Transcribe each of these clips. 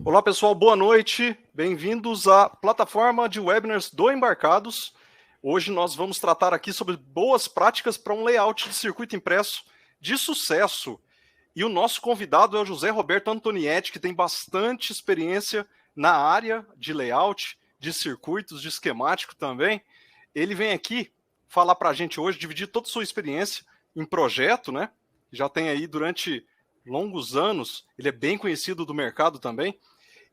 Olá, pessoal, boa noite. Bem-vindos à plataforma de webinars do Embarcados. Hoje nós vamos tratar aqui sobre boas práticas para um layout de circuito impresso de sucesso. E o nosso convidado é o José Roberto Antonietti, que tem bastante experiência na área de layout, de circuitos, de esquemático também. Ele vem aqui falar para a gente hoje, dividir toda a sua experiência em projeto, né? Já tem aí durante longos anos, ele é bem conhecido do mercado também.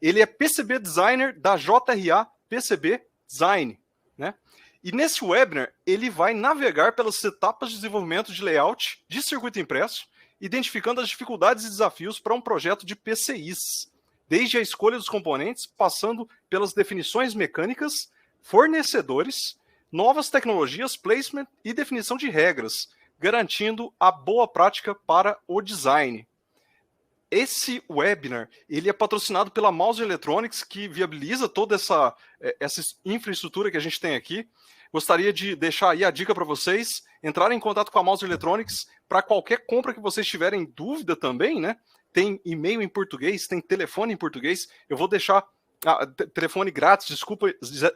Ele é PCB Designer da JRA PCB Design, né? E nesse webinar, ele vai navegar pelas etapas de desenvolvimento de layout de circuito impresso, identificando as dificuldades e desafios para um projeto de PCIs, desde a escolha dos componentes, passando pelas definições mecânicas, fornecedores, novas tecnologias, placement e definição de regras, garantindo a boa prática para o design. Esse webinar, ele é patrocinado pela Mouse Electronics, que viabiliza toda essa infraestrutura que a gente tem aqui. Gostaria de deixar aí a dica para vocês, entrarem em contato com a Mouse Electronics para qualquer compra que vocês tiverem dúvida também, né? Tem e-mail em português, tem telefone em português. Eu vou deixar telefone grátis, desculpa,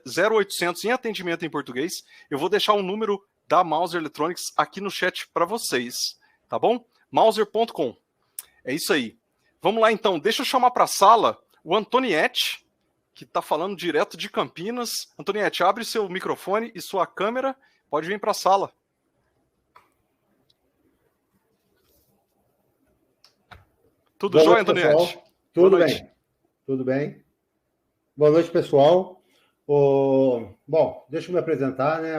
0800 em atendimento em português. Eu vou deixar o número da Mouse Electronics aqui no chat para vocês, tá bom? Mauser.com. É isso aí. Vamos lá, então. Deixa eu chamar para a sala o Antonietti, que está falando direto de Campinas. Antonietti, abre seu microfone e sua câmera. Pode vir para a sala. Tudo jóia, Antonietti? Tudo bem. Tudo bem. Boa noite, pessoal. Bom, deixa eu me apresentar, né?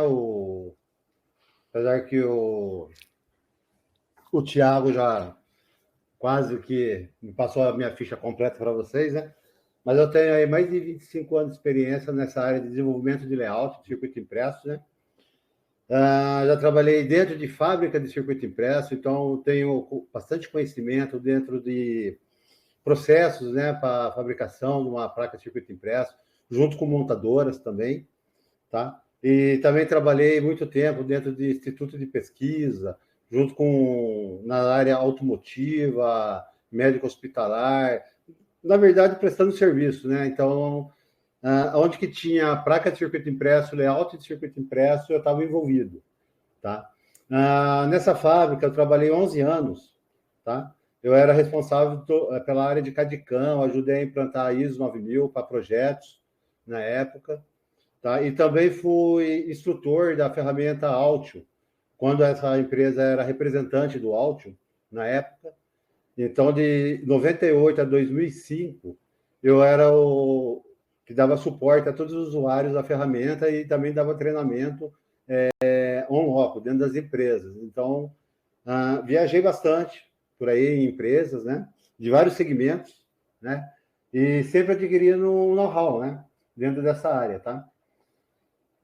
Apesar que o Thiago já quase que me passou a minha ficha completa para vocês, né? Mas eu tenho aí mais de 25 anos de experiência nessa área de desenvolvimento de layout, de circuito impresso, né? Já trabalhei dentro de fábrica de circuito impresso, então tenho bastante conhecimento dentro de processos, né, para a fabricação de uma placa de circuito impresso, junto com montadoras também, tá? E também trabalhei muito tempo dentro de instituto de pesquisa, junto com na área automotiva, médico hospitalar, na verdade prestando serviço, né? Então, onde que tinha placa de circuito impresso, layout de circuito impresso, eu estava envolvido, tá? Nessa fábrica eu trabalhei 11 anos, tá? Eu era responsável pela área de CAD/CAM, ajudei a implantar a ISO 9000 para projetos na época, tá? E também fui instrutor da ferramenta Altium, quando essa empresa era representante do Altium, na época. Então, de 98 a 2005, eu era o que dava suporte a todos os usuários da ferramenta e também dava treinamento on-local, dentro das empresas. Então, viajei bastante por aí em empresas, né, de vários segmentos, né, e sempre adquirindo um know-how, né, dentro dessa área, tá?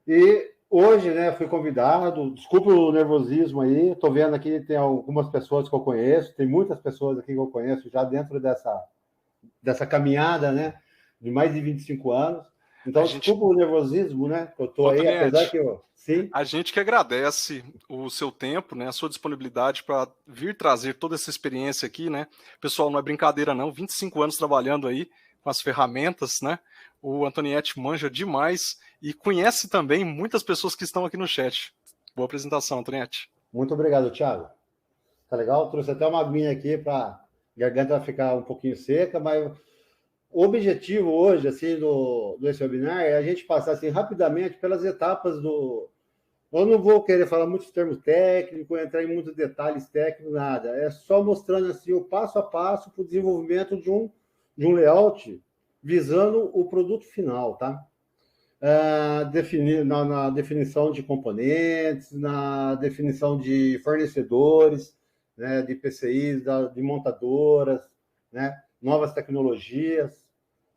E hoje, né, fui convidado, desculpe o nervosismo aí, estou vendo aqui, tem algumas pessoas que eu conheço, tem muitas pessoas aqui que eu conheço já dentro dessa caminhada, né, de mais de 25 anos. Então, desculpa o nervosismo, né, que eu estou aí, apesar que eu... Sim. A gente que agradece o seu tempo, né, a sua disponibilidade para vir trazer toda essa experiência aqui, né? Pessoal, não é brincadeira não, 25 anos trabalhando aí com as ferramentas, né? O Antonietti manja demais e conhece também muitas pessoas que estão aqui no chat. Boa apresentação, Antonietti. Muito obrigado, Thiago. Tá legal? Trouxe até uma aguinha aqui para a garganta ficar um pouquinho seca, mas o objetivo hoje, assim, desse webinar é a gente passar, assim, rapidamente pelas etapas do... Eu não vou querer falar muitos termos técnicos, entrar em muitos detalhes técnicos, nada. É só mostrando, assim, o passo a passo para o desenvolvimento de um layout visando o produto final, tá? Na definição de componentes, na definição de fornecedores, né, de PCIs, de montadoras, né, novas tecnologias,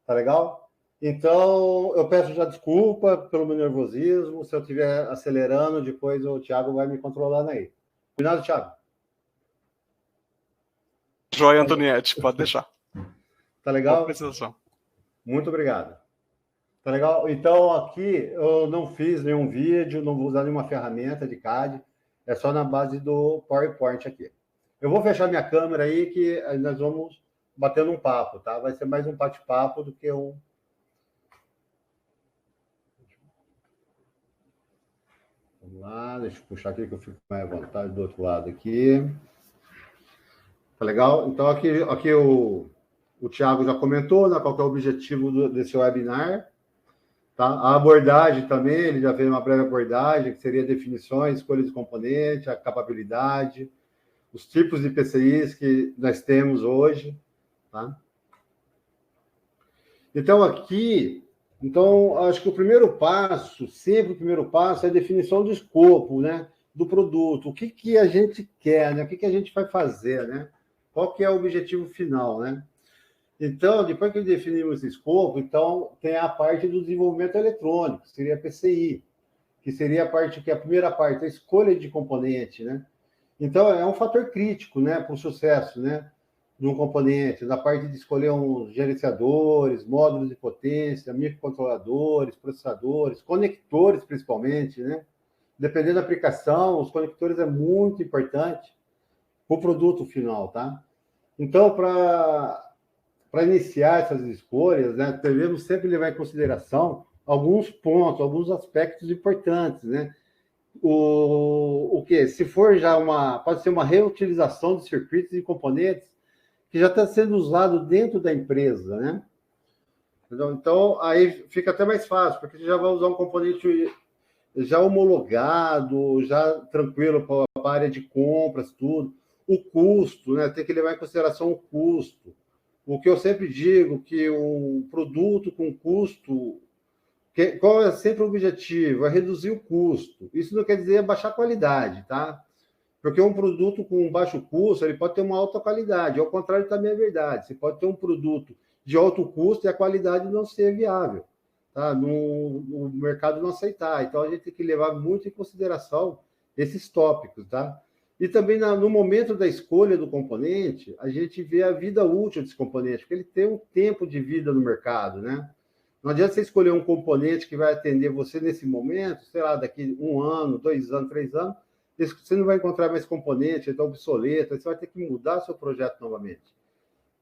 tá legal? Então, eu peço já desculpa pelo meu nervosismo, se eu estiver acelerando, depois o Thiago vai me controlando aí. Combinado, Thiago? Joia, Antonietti, pode deixar. Tá legal? Boa apresentação. Muito obrigado. Tá legal? Então, aqui eu não fiz nenhum vídeo, não vou usar nenhuma ferramenta de CAD, é só na base do PowerPoint aqui. Eu vou fechar minha câmera aí, que nós vamos batendo um papo, tá? Vai ser mais um bate-papo do que um... Vamos lá, deixa eu puxar aqui que eu fico mais à vontade do outro lado aqui. Tá legal? Então, aqui o Thiago já comentou, né, qual que é o objetivo desse webinar. Tá? A abordagem também, ele já fez uma breve abordagem, que seria definições, escolha de componente, a capabilidade, os tipos de PCIs que nós temos hoje. Tá? Então, acho que o primeiro passo, sempre o primeiro passo, é a definição do escopo, né, do produto. O que a gente quer, né? O que a gente vai fazer, né? Qual que é o objetivo final, né? Então, depois que definimos esse escopo, então tem a parte do desenvolvimento eletrônico, que seria a PCI, que seria a primeira parte, a escolha de componente, né? Então, é um fator crítico, né, para o sucesso, né, de um componente, na parte de escolher uns gerenciadores, módulos de potência, microcontroladores, processadores, conectores, principalmente, né? Dependendo da aplicação, os conectores é muito importante para o produto final, tá? Então, para iniciar essas escolhas, né, devemos sempre levar em consideração alguns pontos, alguns aspectos importantes, né? O que? Se for pode ser uma reutilização de circuitos e componentes que já está sendo usado dentro da empresa, né? Então, aí fica até mais fácil, porque você já vai usar um componente já homologado, já tranquilo para a área de compras, tudo. O custo, né? Tem que levar em consideração o custo. O que eu sempre digo, que um produto com custo, qual é sempre o objetivo? É reduzir o custo. Isso não quer dizer baixar a qualidade, tá? Porque um produto com baixo custo, ele pode ter uma alta qualidade. Ao contrário, também é verdade. Você pode ter um produto de alto custo e a qualidade não ser viável, tá? No mercado não aceitar. Então, a gente tem que levar muito em consideração esses tópicos, tá? E também, no momento da escolha do componente, a gente vê a vida útil desse componente, porque ele tem um tempo de vida no mercado, né? Não adianta você escolher um componente que vai atender você nesse momento, sei lá, daqui 1 ano, 2 anos, 3 anos, você não vai encontrar mais componente, ele está obsoleto, você vai ter que mudar seu projeto novamente.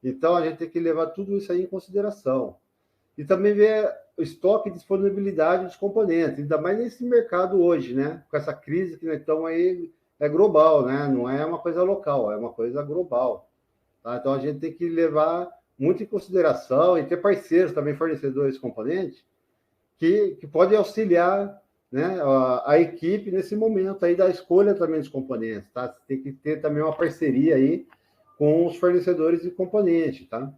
Então, a gente tem que levar tudo isso aí em consideração. E também ver o estoque e disponibilidade dos componentes, ainda mais nesse mercado hoje, né? Com essa crise que nós estamos aí, é global, né? Não é uma coisa local, é uma coisa global. Tá? Então, a gente tem que levar muito em consideração e ter parceiros também, fornecedores de componentes, que podem auxiliar, né, a equipe nesse momento aí da escolha também dos componentes, tá? Você tem que ter também uma parceria aí com os fornecedores de componentes, tá?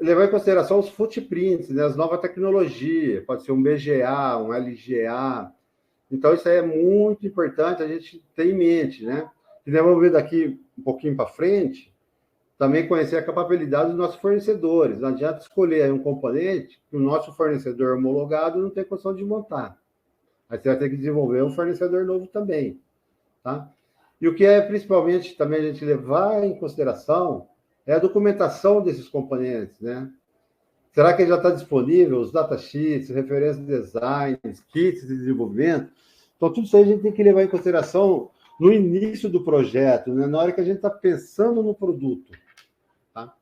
Levar em consideração os footprints, né, as novas tecnologias, pode ser um BGA, um LGA. Então, isso aí é muito importante a gente ter em mente, né? E nós vamos ver daqui um pouquinho para frente, também conhecer a capacidade dos nossos fornecedores. Não adianta escolher um componente que o nosso fornecedor homologado não tem condição de montar. Aí você vai ter que desenvolver um fornecedor novo também, tá? E o que é principalmente também a gente levar em consideração é a documentação desses componentes, né? Será que ele já está disponível? Os datasheets, referências de designs, kits de desenvolvimento? Então, tudo isso aí a gente tem que levar em consideração no início do projeto, né? Na hora que a gente está pensando no produto. Tá?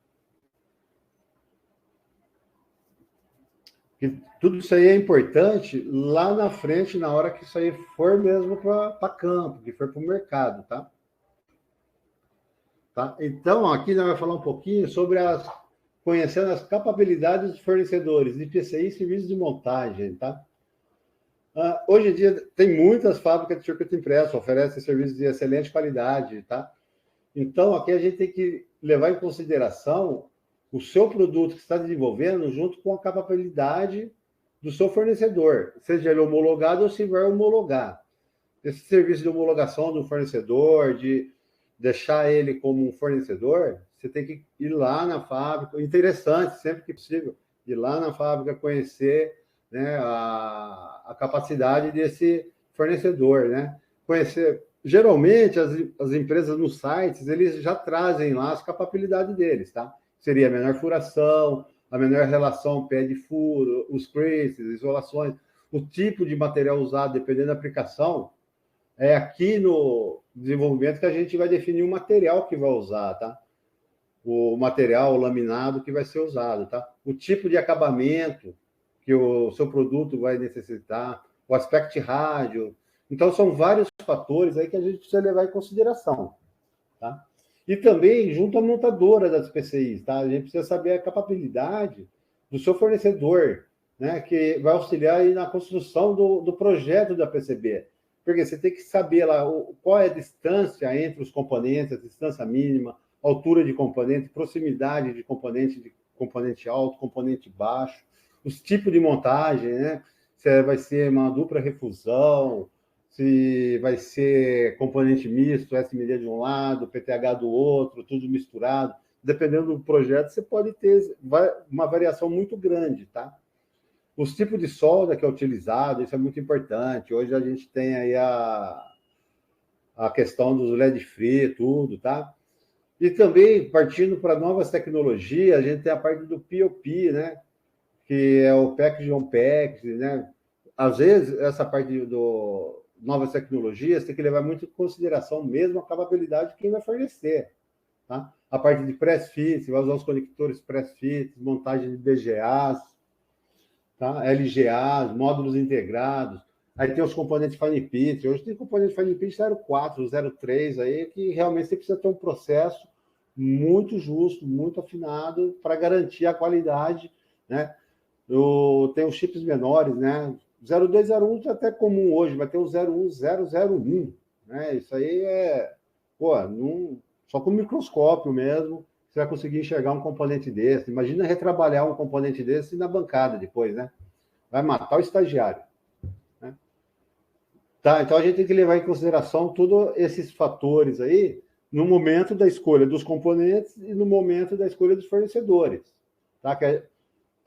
E tudo isso aí é importante lá na frente, na hora que isso aí for mesmo para campo, que for para o mercado. Tá? Tá? Então, aqui nós vamos falar um pouquinho sobre conhecendo as capacidades dos fornecedores de PCI e serviços de montagem. Tá? Hoje em dia, tem muitas fábricas de circuito impresso, oferecem serviços de excelente qualidade. Tá? Então, aqui a gente tem que levar em consideração o seu produto que está desenvolvendo junto com a capacidade do seu fornecedor, seja ele homologado ou se vai homologar. Esse serviço de homologação do fornecedor, de deixar ele como um fornecedor, você tem que ir lá na fábrica. Interessante, sempre que possível, ir lá na fábrica, conhecer, né, a capacidade desse fornecedor, né? Conhecer. Geralmente, as empresas nos sites, eles já trazem lá as capacidades deles, tá? Seria a menor furação, a menor relação pé de furo, os creases, isolações, o tipo de material usado, dependendo da aplicação. É aqui no desenvolvimento que a gente vai definir o material que vai usar, tá? o material laminado que vai ser usado, tá? O tipo de acabamento que o seu produto vai necessitar, o aspect rádio. Então, são vários fatores aí que a gente precisa levar em consideração, tá? E também junto à montadora das PCIs, tá? A gente precisa saber a capacidade do seu fornecedor, né? Que vai auxiliar aí na construção do projeto da PCB. Porque você tem que saber lá qual é a distância entre os componentes, a distância mínima, altura de componente, proximidade de componente alto, componente baixo, os tipos de montagem, né? Se vai ser uma dupla refusão, se vai ser componente misto, SMD de um lado, PTH do outro, tudo misturado. Dependendo do projeto, você pode ter uma variação muito grande, tá? Os tipos de solda que é utilizado, isso é muito importante. Hoje a gente tem aí a questão dos LED free, tudo, tá? E também, partindo para novas tecnologias, a gente tem a parte do POP, né? Que é o Package on Package, né? Às vezes, essa parte do novas tecnologias tem que levar muito em consideração mesmo a acababilidade de quem vai fornecer, tá? A parte de press fit, você vai usar os conectores press fit, montagem de BGAs, tá? LGAs, módulos integrados. Aí tem os componentes Fine Pitch. Hoje tem componente Fine Pitch 04, 03 aí, que realmente você precisa ter um processo muito justo, muito afinado para garantir a qualidade, né? Tem os chips menores, né? 0201 é até comum hoje, vai ter o 01001, né? Isso aí só com microscópio mesmo você vai conseguir enxergar um componente desse. Imagina retrabalhar um componente desse na bancada depois, né? Vai matar o estagiário. Né? Tá, então a gente tem que levar em consideração todos esses fatores aí no momento da escolha dos componentes e no momento da escolha dos fornecedores. Tá?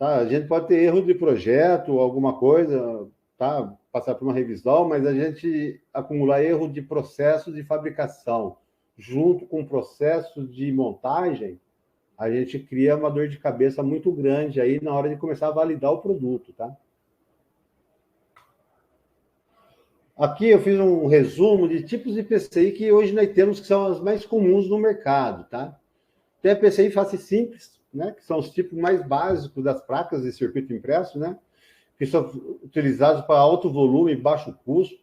A gente pode ter erro de projeto, alguma coisa, tá? Passar por uma revisão, mas a gente acumular erro de processo de fabricação junto com o processo de montagem, a gente cria uma dor de cabeça muito grande aí na hora de começar a validar o produto, tá? Aqui eu fiz um resumo de tipos de PCI que hoje nós temos que são as mais comuns no mercado, tá? Tem a PCI face simples, né? Que são os tipos mais básicos das placas de circuito impresso, né? Que são utilizados para alto volume e baixo custo,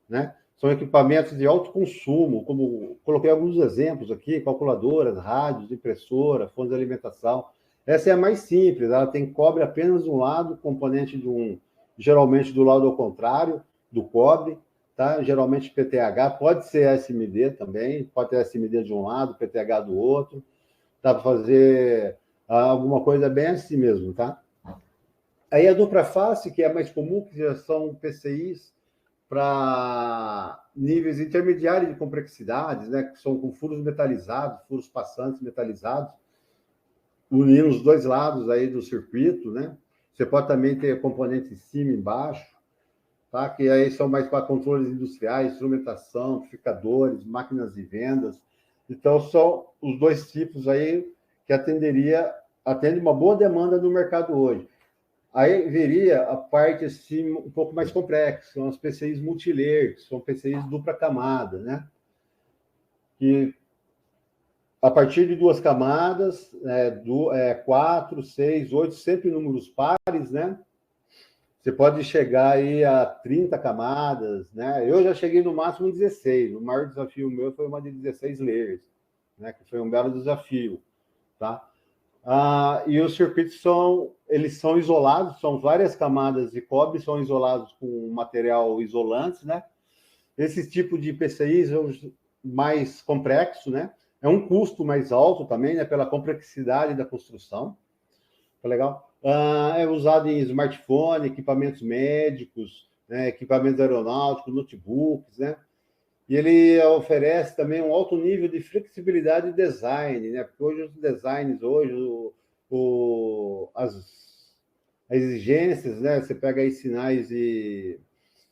né? São equipamentos de alto consumo, como coloquei alguns exemplos aqui, calculadoras, rádios, impressora, fontes de alimentação. Essa é a mais simples, ela tem cobre apenas um lado, componente geralmente do lado ao contrário, do cobre, tá? Geralmente PTH, pode ser SMD também, pode ter SMD de um lado, PTH do outro, dá para fazer alguma coisa bem assim mesmo, tá? Aí a dupla face, que é a mais comum, que já são PCIs para níveis intermediários de complexidades, né, que são com furos metalizados, furos passantes metalizados, unindo os dois lados aí do circuito, né? Você pode também ter componente em cima e embaixo, tá? Que aí são mais para controles industriais, instrumentação, amplificadores, máquinas de vendas. Então, são os dois tipos aí que atende uma boa demanda no mercado hoje. Aí viria a parte assim, um pouco mais complexa, são as PCIs multilayer, que são PCIs dupla camada, né? Que a partir de duas camadas, 4, 6, 8, sempre números pares, né? Você pode chegar aí a 30 camadas, né? Eu já cheguei no máximo 16. O maior desafio meu foi uma de 16 layers, né? Que foi um belo desafio, tá? E os circuitos são isolados, são várias camadas de cobre, são isolados com material isolante, né? Esse tipo de PCIs é mais complexo, né? É um custo mais alto também, né? Pela complexidade da construção. Tá legal? É usado em smartphone, equipamentos médicos, né? Equipamentos aeronáuticos, notebooks, né? E ele oferece também um alto nível de flexibilidade e design, né? Porque hoje os designs, as exigências, né? Você pega aí sinais de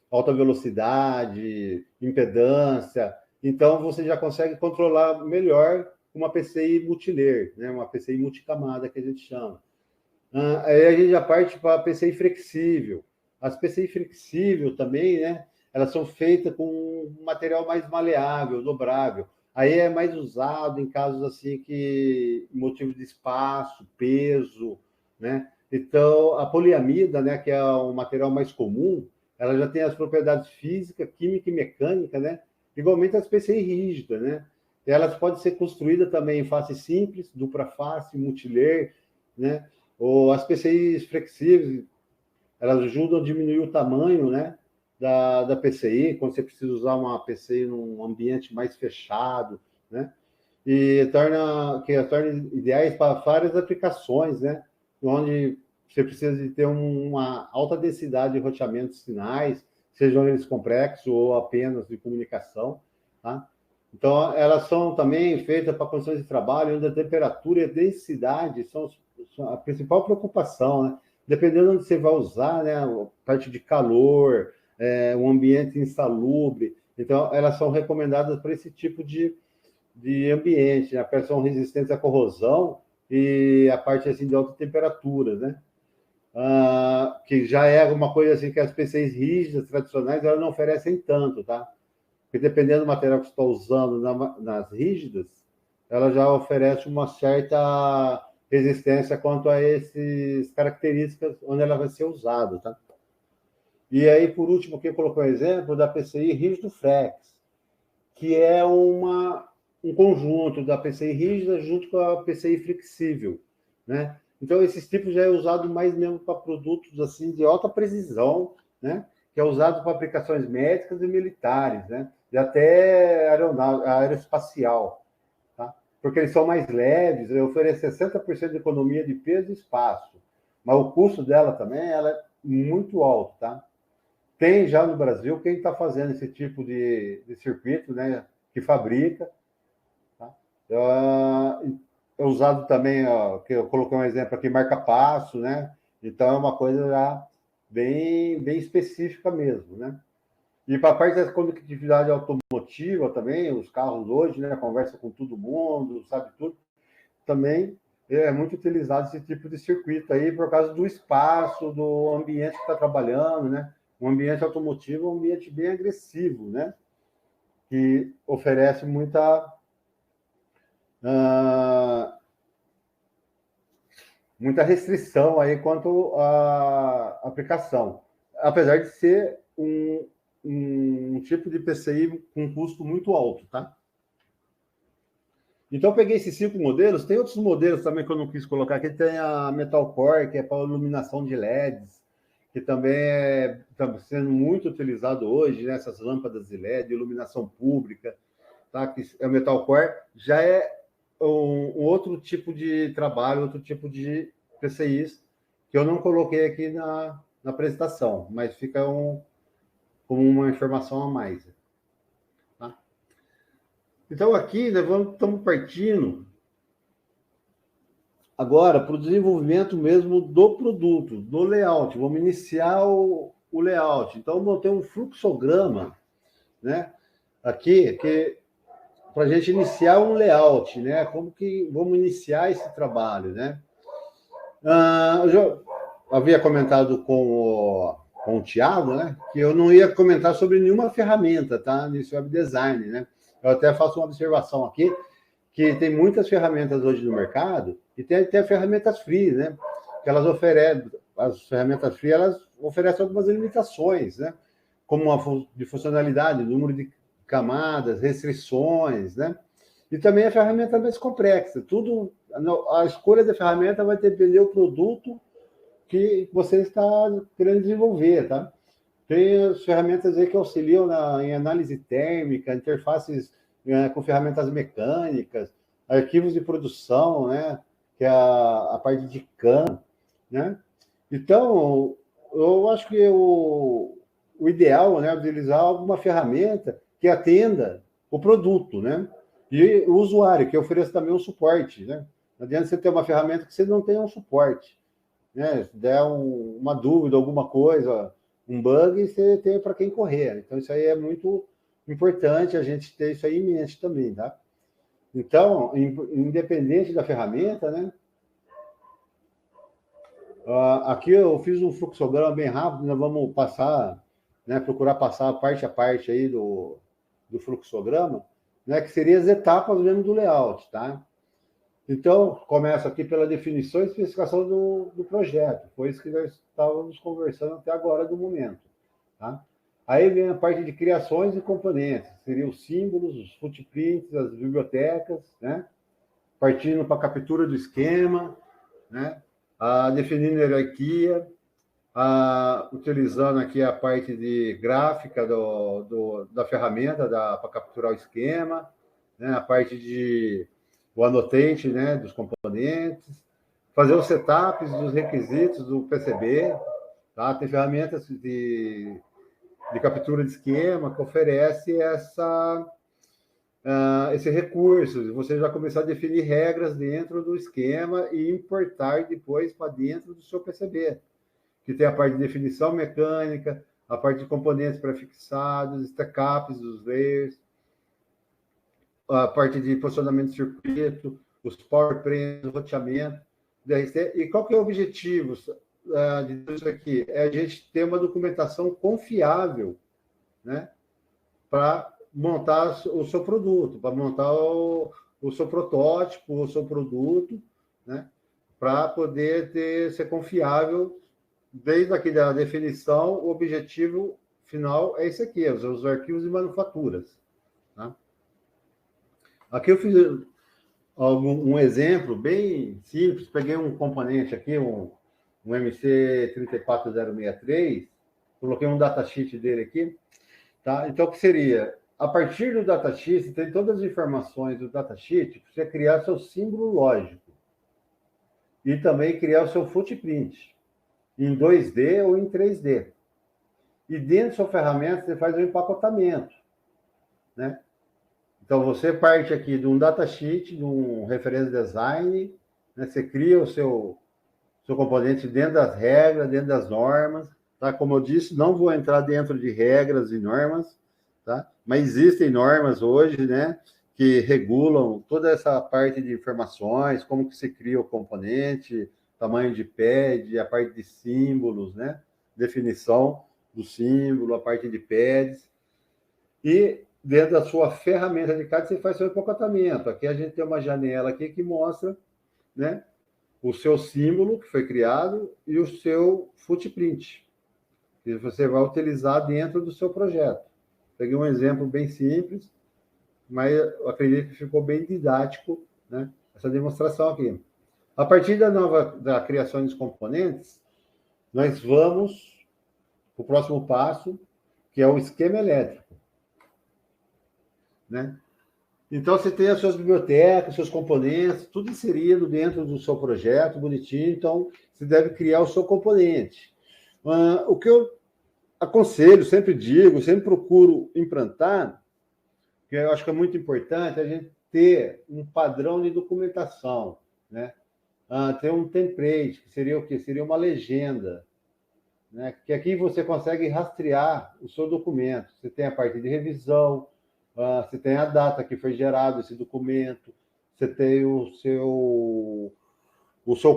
alta velocidade, impedância, então você já consegue controlar melhor uma PCI multilayer, né? Uma PCI multicamada que a gente chama. Aí a gente já parte para a PCI flexível. As PCI flexível também, né? Elas são feitas com um material mais maleável, dobrável. aí é mais usado em casos assim que motivo de espaço, peso, né? Então, a poliamida, né, que é um material mais comum, ela já tem as propriedades física, química e mecânica, né? Igualmente as PCI rígidas, né? Elas podem ser construídas também em face simples, dupla face, multilayer, né? Ou as PCIs flexíveis, elas ajudam a diminuir o tamanho, né, da PCI, quando você precisa usar uma PCI num ambiente mais fechado, né? E torna ideais para várias aplicações, né? Onde você precisa de ter uma alta densidade de roteamentos sinais, sejam eles complexos ou apenas de comunicação, tá? Então, elas são também feitas para condições de trabalho onde a temperatura e a densidade são a principal preocupação, né? Dependendo onde você vai usar, né? A parte de calor, um ambiente insalubre. Então, elas são recomendadas para esse tipo de ambiente, né? A são resistentes à corrosão e a parte assim de alta temperatura, né? Que já é uma coisa assim que as PCs rígidas tradicionais elas não oferecem tanto, tá? Porque dependendo do material que você está usando nas rígidas, ela já oferece uma certa resistência quanto a essas características onde ela vai ser usada, tá? E aí, por último, quem colocou o exemplo da PCI rígido flex, que é um conjunto da PCI rígida junto com a PCI flexível, né? Então, esses tipos já é usado mais mesmo para produtos assim de alta precisão, né? Que é usado para aplicações médicas e militares, né? E até aeroespacial, tá? Porque eles são mais leves, oferecem 60% de economia de peso e espaço, mas o custo dela também ela é muito alto, tá? Tem já no Brasil quem está fazendo esse tipo de circuito, né? Que fabrica, tá? É usado também, ó, que eu coloquei um exemplo aqui, marca-passo, né? Então é uma coisa já bem específica mesmo, né? E para a parte da conectividade automotiva também, os carros hoje, né, conversa com todo mundo, sabe tudo, também é muito utilizado esse tipo de circuito aí por causa do espaço, do ambiente que está trabalhando, né? Um ambiente automotivo é um ambiente bem agressivo, né? Que oferece muita restrição aí quanto à aplicação, apesar de ser um tipo de PCI com custo muito alto, tá? Então, eu peguei esses 5 modelos. Tem outros modelos também que eu não quis colocar aqui. Tem a Metal Core, que é para iluminação de LEDs, que também está sendo muito utilizado hoje, né? Essas lâmpadas de LED, iluminação pública, tá? Que é o Metal Core. Já é um outro tipo de trabalho, outro tipo de PCIs, que eu não coloquei aqui na apresentação, mas fica como uma informação a mais. Tá? Então, aqui, né, estamos partindo agora para o desenvolvimento mesmo do produto, do layout. Vamos iniciar o layout. Então, eu montei um fluxograma, né, aqui, que para a gente iniciar um layout, né? Como que vamos iniciar esse trabalho, né? Eu já havia comentado com o Thiago, né? Que eu não ia comentar sobre nenhuma ferramenta, tá? Nesse web design, né? Eu até faço uma observação aqui, que tem muitas ferramentas hoje no mercado e tem até ferramentas free, né? Que elas oferecem, as ferramentas free, elas oferecem algumas limitações, né? Como de funcionalidade, número de camadas, restrições, né? E também a ferramenta mais complexa. Tudo, a escolha da ferramenta vai depender do produto que você está querendo desenvolver, tá? Tem as ferramentas aí que auxiliam em análise térmica, interfaces com ferramentas mecânicas, arquivos de produção, né? Que é a parte de CAM, né? Então, eu acho que o ideal, né, é utilizar alguma ferramenta que atenda o produto, né? E o usuário, que ofereça também um suporte, né? Não adianta você ter uma ferramenta que você não tenha um suporte, né? Se der uma dúvida, alguma coisa, um bug, você tem para quem correr. Então, isso aí é muito importante a gente ter isso aí em mente também, tá? Então, independente da ferramenta, né? Aqui eu fiz um fluxograma bem rápido, nós vamos passar, né, procurar passar parte a parte aí do fluxograma, né, que seriam as etapas mesmo do layout, tá? Então, começo aqui pela definição e especificação do projeto. Foi isso que nós estávamos conversando até agora do momento, tá? Aí vem a parte de criações e componentes, seriam os símbolos, os footprints, as bibliotecas, né? Partindo para a captura do esquema, né? Definindo a hierarquia, utilizando aqui a parte de gráfica da ferramenta para capturar o esquema, né? A parte de o annotate, né? Dos componentes, fazer os setups dos requisitos do PCB, tá? Tem ferramentas de captura de esquema que oferece esse recurso. Você já começar a definir regras dentro do esquema e importar depois para dentro do seu PCB, que tem a parte de definição mecânica, a parte de componentes prefixados, stackups dos layers, a parte de posicionamento de circuito, os power frames, o roteamento, DRC. E qual que é o objetivo disso aqui? É a gente ter uma documentação confiável, né, para montar o seu produto, para montar o seu protótipo, o seu produto, né, para poder ser confiável desde aqui da definição. O objetivo final é esse aqui, os arquivos de manufaturas. Tá? Aqui eu fiz um exemplo bem simples, peguei um componente aqui, um MC34063, coloquei um datasheet dele aqui, tá? Então, o que seria? A partir do datasheet, tem todas as informações do datasheet para você criar seu símbolo lógico e também criar o seu footprint em 2D ou em 3D. E dentro da sua ferramenta, você faz o empacotamento, né? Então, você parte aqui de um datasheet, de um reference design, né? Você cria o seu componente dentro das regras, dentro das normas, tá? Como eu disse, não vou entrar dentro de regras e normas, tá? Mas existem normas hoje, né, que regulam toda essa parte de informações, como que se cria o componente, tamanho de pad, a parte de símbolos, né? Definição do símbolo, a parte de pads. E dentro da sua ferramenta de CAD, você faz seu empacotamento. Aqui a gente tem uma janela aqui que mostra, né, o seu símbolo que foi criado e o seu footprint, que você vai utilizar dentro do seu projeto. Peguei um exemplo bem simples, mas eu acredito que ficou bem didático, né, essa demonstração aqui. A partir da criação dos componentes, nós vamos para o próximo passo, que é o esquema elétrico, né? Então, você tem as suas bibliotecas, seus componentes, tudo inserido dentro do seu projeto, bonitinho. Então, você deve criar o seu componente. O que eu aconselho, sempre digo, sempre procuro implantar, que eu acho que é muito importante, é a gente ter um padrão de documentação, né? Ter um template, que seria o quê? Seria uma legenda, né? Que aqui você consegue rastrear o seu documento. Você tem a parte de revisão, você tem a data que foi gerado esse documento, você tem o seu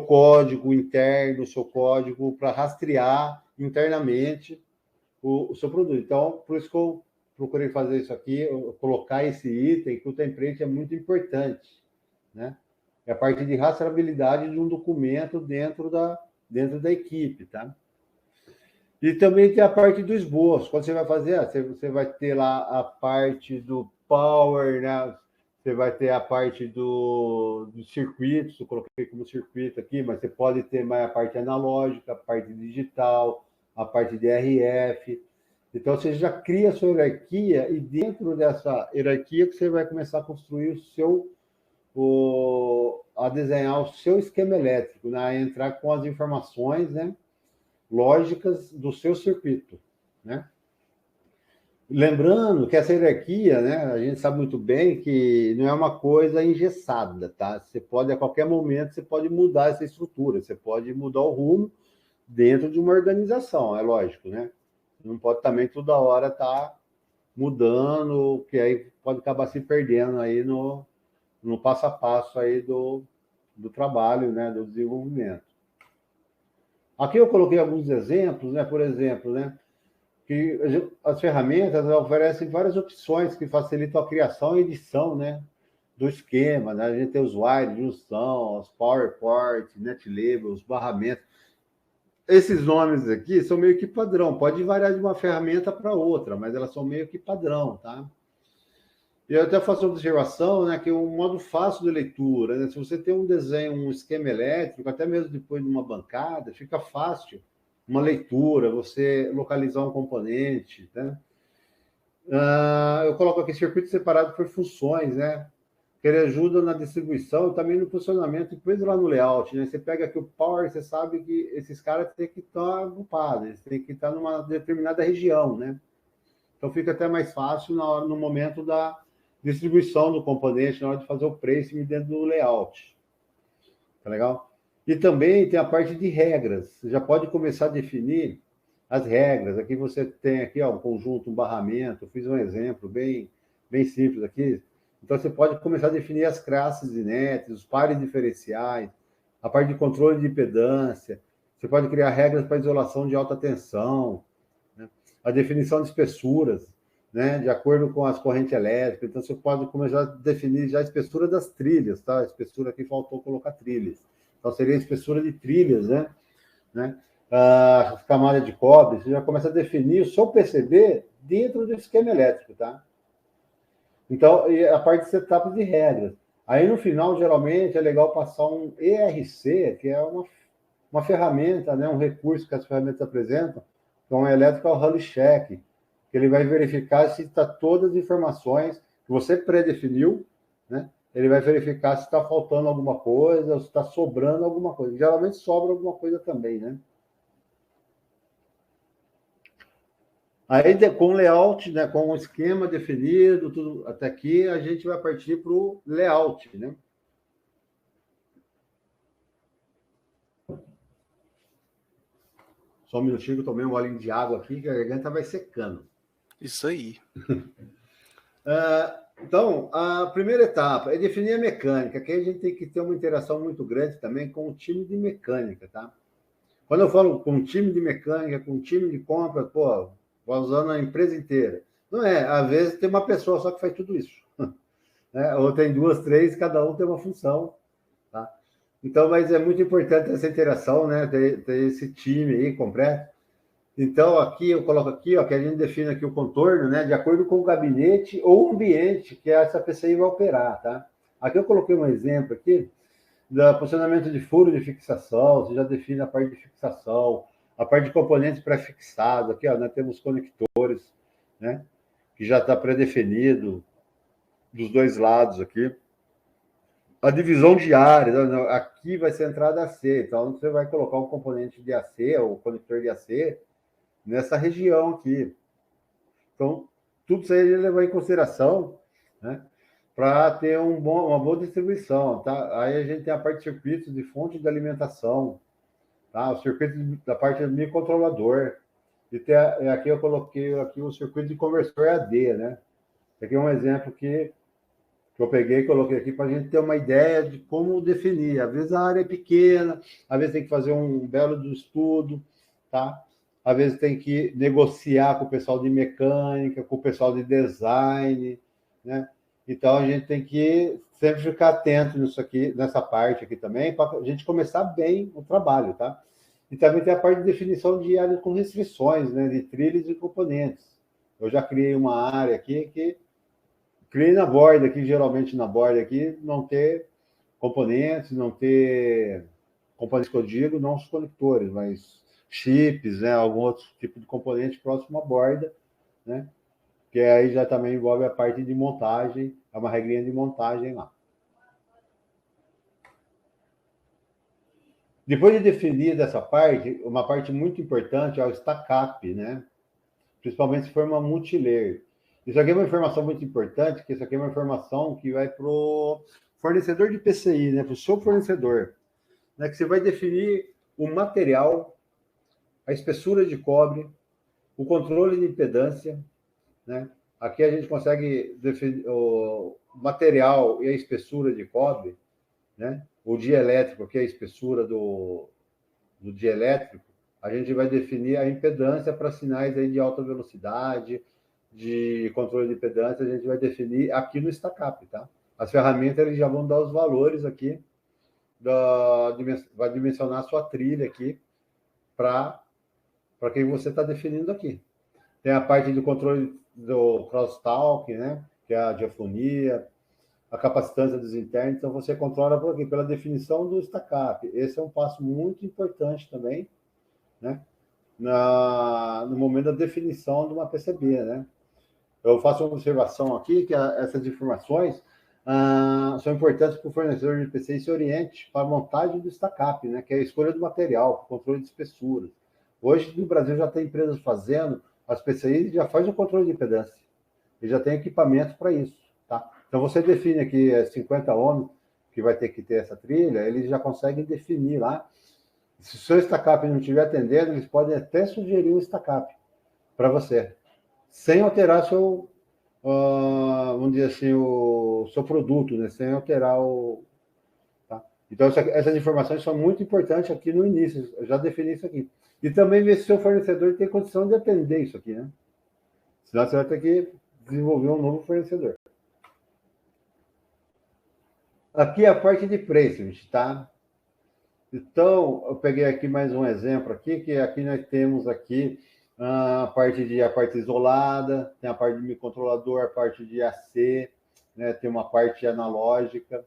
código interno, o seu código para rastrear internamente o seu produto. Então, por isso que eu procurei fazer isso aqui, colocar esse item, que o template é muito importante, né? É a parte de rastreabilidade de um documento dentro da equipe, tá? E também tem a parte do esboço. Quando você vai fazer, você vai ter lá a parte do power, né? Você vai ter a parte do circuito, eu coloquei como circuito aqui, mas você pode ter mais a parte analógica, a parte digital, a parte de RF. Então, você já cria a sua hierarquia e dentro dessa hierarquia que você vai começar a construir a desenhar o seu esquema elétrico, né? A entrar com as informações, né, lógicas do seu circuito, né? Lembrando que essa hierarquia, né, a gente sabe muito bem que não é uma coisa engessada, tá? Você pode, a qualquer momento, você pode mudar essa estrutura, você pode mudar o rumo dentro de uma organização, é lógico, né? Não pode também toda hora estar mudando, que aí pode acabar se perdendo aí no passo a passo aí do trabalho, né, do desenvolvimento. Aqui eu coloquei alguns exemplos, né? Por exemplo, né? que as ferramentas oferecem várias opções que facilitam a criação e edição, né, do esquema, né? A gente tem os wire, junção, os PowerPoint, NetLabel, os barramentos. Esses nomes aqui são meio que padrão, pode variar de uma ferramenta para outra, mas elas são meio que padrão, tá? E eu até faço uma observação, né, que é um modo fácil de leitura, né? Se você tem um desenho, um esquema elétrico, até mesmo depois de uma bancada, fica fácil uma leitura, você localizar um componente, né? Eu coloco aqui circuito separado por funções, né? Que ele ajuda na distribuição e também no funcionamento, depois lá no layout, né? Você pega aqui o power, você sabe que esses caras têm que estar agrupados, eles têm que estar numa determinada região, né? Então fica até mais fácil no momento da distribuição do componente, na hora de fazer o placement dentro do layout. Tá legal? E também tem a parte de regras. Você já pode começar a definir as regras. Aqui você tem aqui, ó, um conjunto, um barramento. Eu fiz um exemplo bem simples aqui. Então você pode começar a definir as classes de net, os pares diferenciais, a parte de controle de impedância. Você pode criar regras para isolação de alta tensão, né? A definição de espessuras, né, de acordo com as correntes elétricas. Então, você pode começar a definir já a espessura das trilhas, tá? A espessura aqui faltou colocar trilhas. Então, seria a espessura de trilhas, né? A camada de cobre, você já começa a definir o seu PCB dentro do esquema elétrico, tá? Então, e a parte de setup de regras. Aí, no final, geralmente, é legal passar um ERC, que é uma ferramenta, né, um recurso que as ferramentas apresentam, que é um Electrical Rally Check, que ele vai verificar se está todas as informações que você predefiniu, né? Ele vai verificar se está faltando alguma coisa, ou se está sobrando alguma coisa. Geralmente sobra alguma coisa também, né? Aí, com o layout, né, com o esquema definido, tudo até aqui, a gente vai partir para o layout, né? Só um minutinho que eu tomei um golinho de água aqui, que a garganta vai secando. Isso aí. Então, a primeira etapa é definir a mecânica, que a gente tem que ter uma interação muito grande também com o time de mecânica, tá? Quando eu falo com o time de mecânica, com o time de compra, pô, vou usando a empresa inteira. Não é, às vezes tem uma pessoa só que faz tudo isso, né? Ou tem duas, três, cada um tem uma função, tá? Então, mas é muito importante essa interação, né? Ter esse time aí completo. Então, aqui eu coloco aqui, ó, que a gente define aqui o contorno, né, de acordo com o gabinete ou ambiente que essa PCI vai operar, tá? Aqui eu coloquei um exemplo aqui do posicionamento de furo de fixação, você já define a parte de fixação, a parte de componentes pré-fixados, aqui, ó, nós temos conectores, né, que já está pré-definido dos dois lados aqui. A divisão de áreas, aqui vai ser a entrada AC, então você vai colocar um componente de AC, ou conector de AC, nessa região aqui. Então, tudo isso aí levar em consideração, né, para ter uma boa distribuição, tá? Aí a gente tem a parte de circuitos de fonte de alimentação, tá? O circuito da parte do microcontrolador. E aqui eu coloquei aqui o circuito de conversor AD, né? Aqui é um exemplo que eu peguei e coloquei aqui para a gente ter uma ideia de como definir. Às vezes a área é pequena, às vezes tem que fazer um belo estudo, tá? Às vezes tem que negociar com o pessoal de mecânica, com o pessoal de design, né? Então a gente tem que sempre ficar atento nisso aqui, nessa parte aqui também, para a gente começar bem o trabalho, tá? E também tem a parte de definição de área com restrições, né? De trilhos e componentes. Eu já criei uma área aqui que criei na borda aqui, geralmente na borda aqui, não ter componentes, não ter componentes que eu digo, não os conectores, mas chips, né, algum outro tipo de componente próximo à borda, né, que aí já também envolve a parte de montagem, é uma regrinha de montagem lá. Depois de definir dessa parte, uma parte muito importante é o stack-up, né, principalmente se for uma multilayer. Isso aqui é uma informação muito importante, que isso aqui é uma informação que vai para o fornecedor de PCI, né, para o seu fornecedor, né, que você vai definir o material, a espessura de cobre, o controle de impedância, né? Aqui a gente consegue definir o material e a espessura de cobre, né? O dielétrico, que é a espessura do dielétrico, a gente vai definir a impedância para sinais aí de alta velocidade, de controle de impedância, a gente vai definir aqui no Stacap, tá? As ferramentas eles já vão dar os valores aqui, vai dimensionar a sua trilha aqui para quem você está definindo aqui. Tem a parte do controle do crosstalk, né? Que é a diafonia, a capacitância dos internos, então você controla por aqui, pela definição do Stacap. Esse é um passo muito importante também, né? No momento da definição de uma PCB, né? Eu faço uma observação aqui que essas informações são importantes para o fornecedor de PCI se oriente para a montagem do Stacap, né? Que é a escolha do material, controle de espessuras. Hoje, no Brasil, já tem empresas fazendo, as PCI já faz o controle de impedância. E já tem equipamento para isso, tá? Então, você define aqui 50 ohms, que vai ter que ter essa trilha, eles já conseguem definir lá. Se o seu Stacap não estiver atendendo, eles podem até sugerir um Stacap para você, sem alterar seu, vamos dizer assim, o seu produto, né? Sem alterar o... Tá? Então, essas informações são muito importantes aqui no início, eu já defini isso aqui. E também ver se o seu fornecedor tem condição de atender isso aqui, né? Senão você vai ter que desenvolver um novo fornecedor. Aqui é a parte de placement, tá? Então, eu peguei aqui mais um exemplo aqui, que aqui nós temos aqui a parte isolada, tem a parte de microcontrolador, a parte de AC, né? Tem uma parte analógica,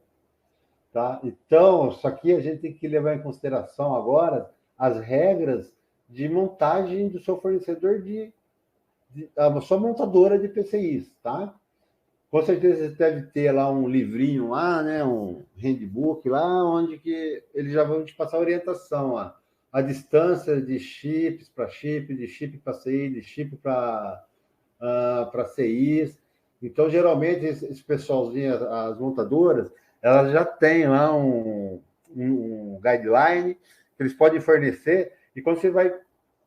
tá? Então, isso aqui a gente tem que levar em consideração agora as regras de montagem do seu fornecedor a sua montadora de PCIs, tá? Com certeza você deve ter lá um livrinho lá, né? Um handbook lá, onde que eles já vão te passar orientação, a distância de chips para chip, de chip para CI, de chip para CIs. Então, geralmente, esse pessoalzinho, as montadoras, elas já têm lá um guideline que eles podem fornecer, e quando você vai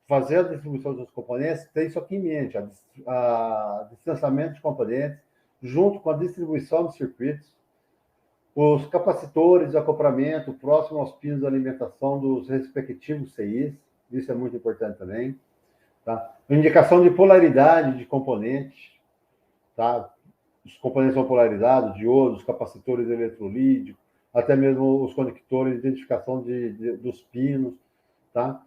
fazer a distribuição dos componentes, tem isso aqui em mente, a distanciamento de componentes, junto com a distribuição de circuitos, os capacitores de acoplamento próximo aos pinos de alimentação dos respectivos CIs, isso é muito importante também, tá? Indicação de polaridade de componentes, tá? Os componentes são polarizados, diodos, capacitores eletrolíticos, até mesmo os conectores de identificação dos pinos, tá?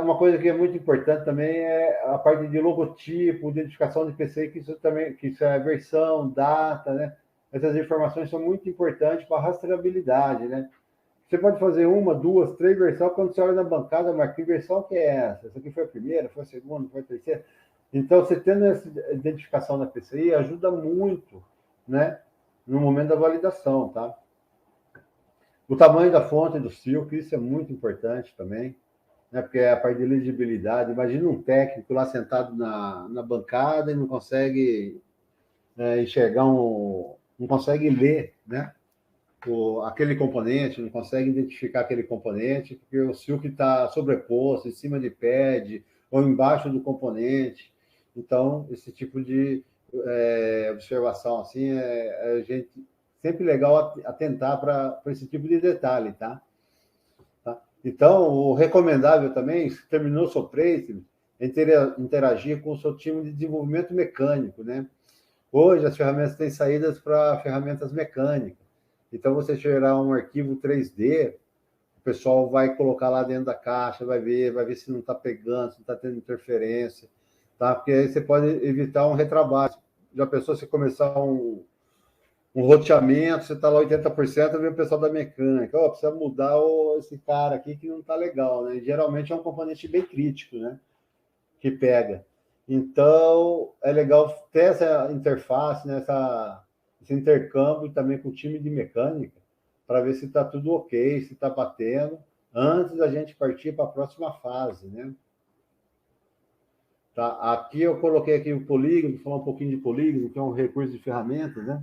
Uma coisa que é muito importante também é a parte de logotipo, identificação de PCI, que isso é versão, data, né? Essas informações são muito importantes para a rastreabilidade, né? Você pode fazer uma, duas, três versões, quando você olha na bancada, mas que versão que é essa? Essa aqui foi a primeira, foi a segunda, foi a terceira? Então, você tendo essa identificação da PCI ajuda muito, né? No momento da validação, tá? O tamanho da fonte do Silk, isso é muito importante também, né? Porque é a parte de legibilidade. Imagina um técnico lá sentado na bancada e não consegue enxergar não consegue ler, né? Aquele componente, não consegue identificar aquele componente, porque o silk está sobreposto, em cima de pad, ou embaixo do componente. Então, esse tipo de observação assim a gente sempre legal atentar para esse tipo de detalhe, tá? Então, o recomendável também, se terminou o seu placement, é interagir com o seu time de desenvolvimento mecânico, né? Hoje, as ferramentas têm saídas para ferramentas mecânicas. Então, você gerar um arquivo 3D, o pessoal vai colocar lá dentro da caixa, vai ver se não está pegando, se não está tendo interferência, tá? Porque aí você pode evitar um retrabalho. Já pensou se começar um roteamento, você está lá 80%, vem o pessoal da mecânica, precisa mudar esse cara aqui que não está legal, né? E, geralmente é um componente bem crítico, né? Que pega. Então, é legal ter essa interface, né? Esse intercâmbio também com o time de mecânica, para ver se está tudo ok, se está batendo, antes da gente partir para a próxima fase, né? Tá? Aqui eu coloquei aqui o polígono, vou falar um pouquinho de polígono, que é um recurso de ferramentas, né?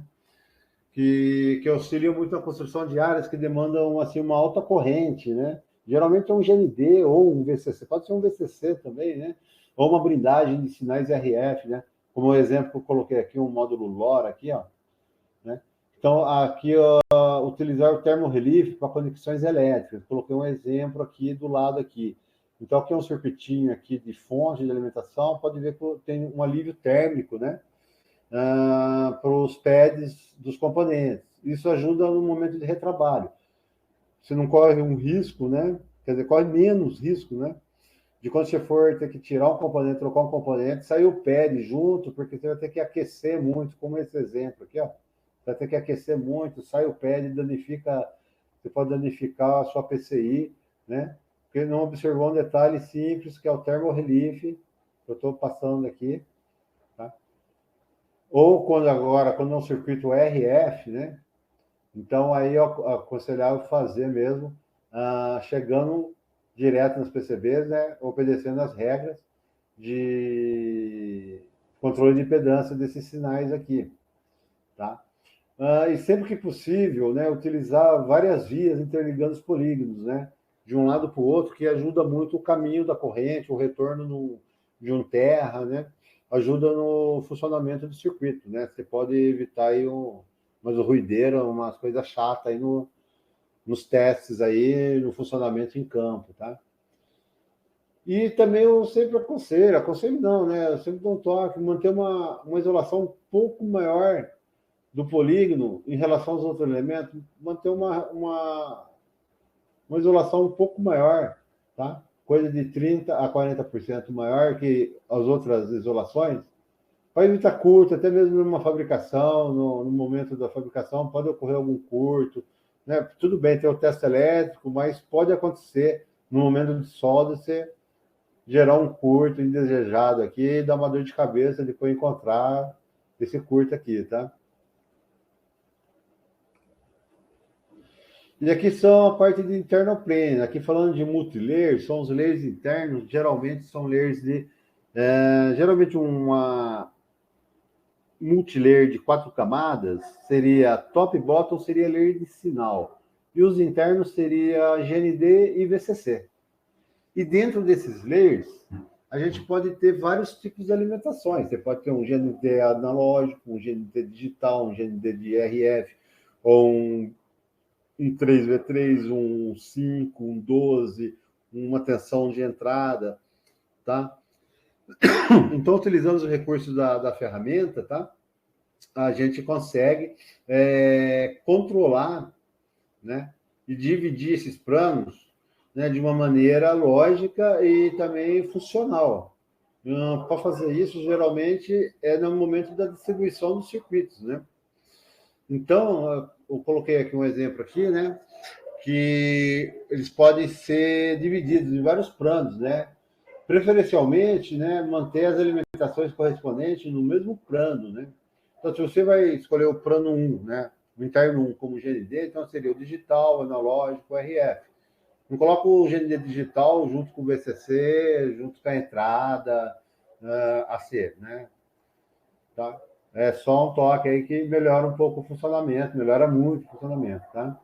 Que auxiliam muito na construção de áreas que demandam assim, uma alta corrente, né? Geralmente é um GND ou um VCC, pode ser um VCC também, né? Ou uma blindagem de sinais RF, né? Como o exemplo que eu coloquei aqui, um módulo LoRa aqui, ó, né? Então, aqui, utilizar o termorelief para conexões elétricas. Coloquei um exemplo aqui do lado aqui. Então, aqui é um circuitinho aqui de fonte de alimentação, pode ver que tem um alívio térmico, né? Para os pads dos componentes. Isso ajuda no momento de retrabalho. Você não corre um risco, né? Quer dizer, corre menos risco, né? De quando você for ter que tirar um componente, trocar um componente, sair o pad junto, porque você vai ter que aquecer muito, como esse exemplo aqui, ó. Você vai ter que aquecer muito, sai o pad, danifica, você pode danificar a sua PCI, né? Porque não observou um detalhe simples, que é o thermal relief, que eu estou passando aqui, tá? Ou quando é um circuito RF, né? Então, aí eu aconselhava fazer mesmo, chegando direto nos PCBs, né? Obedecendo as regras de controle de impedância desses sinais aqui, tá? E sempre que possível, né? Utilizar várias vias interligando os polígonos, né? De um lado para o outro, que ajuda muito o caminho da corrente, o retorno de um terra, né? Ajuda no funcionamento do circuito, né? Você pode evitar aí umas ruideiras, umas coisas chatas aí nos testes aí, no funcionamento em campo, tá? E também eu sempre aconselho não, né? Eu sempre dou um toque, manter uma isolação um pouco maior do polígono em relação aos outros elementos, manter uma isolação um pouco maior, tá? Coisa de 30% a 40% maior que as outras isolações, para evitar curto, até mesmo numa fabricação, no momento da fabricação, pode ocorrer algum curto, né? Tudo bem, tem o teste elétrico, mas pode acontecer no momento de solda você gerar um curto indesejado aqui e dar uma dor de cabeça depois encontrar esse curto aqui, tá? E aqui são a parte de internal plane. Aqui falando de multilayer, são os layers internos, geralmente são layers geralmente uma multilayer de 4 camadas seria top e bottom, seria layer de sinal. E os internos seria GND e VCC. E dentro desses layers, a gente pode ter vários tipos de alimentações. Você pode ter um GND analógico, um GND digital, um GND de RF, ou um 3V3, um 5, um 12, uma tensão de entrada, tá? Então, utilizando os recursos da ferramenta, tá? A gente consegue controlar, né? E dividir esses planos, né, de uma maneira lógica e também funcional. Para fazer isso, geralmente, é no momento da distribuição dos circuitos, né? Então, eu coloquei aqui um exemplo aqui, né? Que eles podem ser divididos em vários planos, né? Preferencialmente, né, manter as alimentações correspondentes no mesmo plano, né? Então, se você vai escolher o plano 1, né, o interno 1 como GND, então seria o digital, o analógico, o RF. Não coloca o GND digital junto com o VCC, junto com a entrada AC, né? Tá? É só um toque aí que melhora um pouco o funcionamento, melhora muito o funcionamento, tá?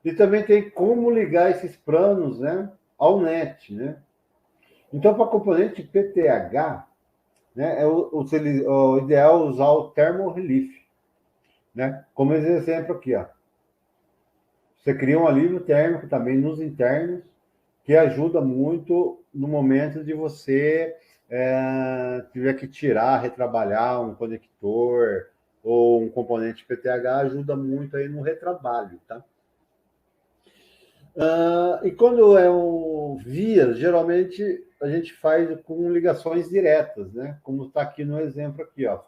E também tem como ligar esses planos, né, ao NET, né? Então, para componente PTH, né, o ideal é usar o thermal relief, né? Como esse exemplo aqui, ó. Você cria um alívio térmico também nos internos, que ajuda muito no momento de você tiver que tirar, retrabalhar um conector ou um componente PTH, ajuda muito aí no retrabalho, tá? E quando é via, geralmente a gente faz com ligações diretas, né? Como está aqui no exemplo aqui, ó.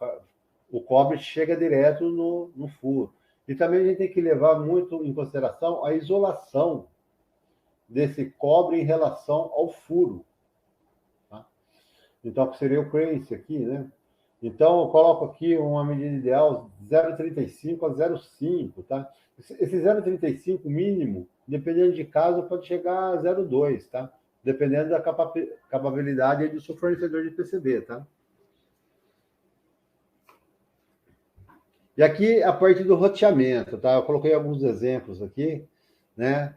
O cobre chega direto no furo. E também a gente tem que levar muito em consideração a isolação desse cobre em relação ao furo. Tá? Então, que seria o Crace aqui, né? Então, eu coloco aqui uma medida ideal 0,35 a 0,5, tá? Esse 0,35 mínimo, dependendo de caso, pode chegar a 0,2, tá? Dependendo da capabilidade do seu fornecedor de PCB, tá? E aqui a parte do roteamento, tá? Eu coloquei alguns exemplos aqui, né?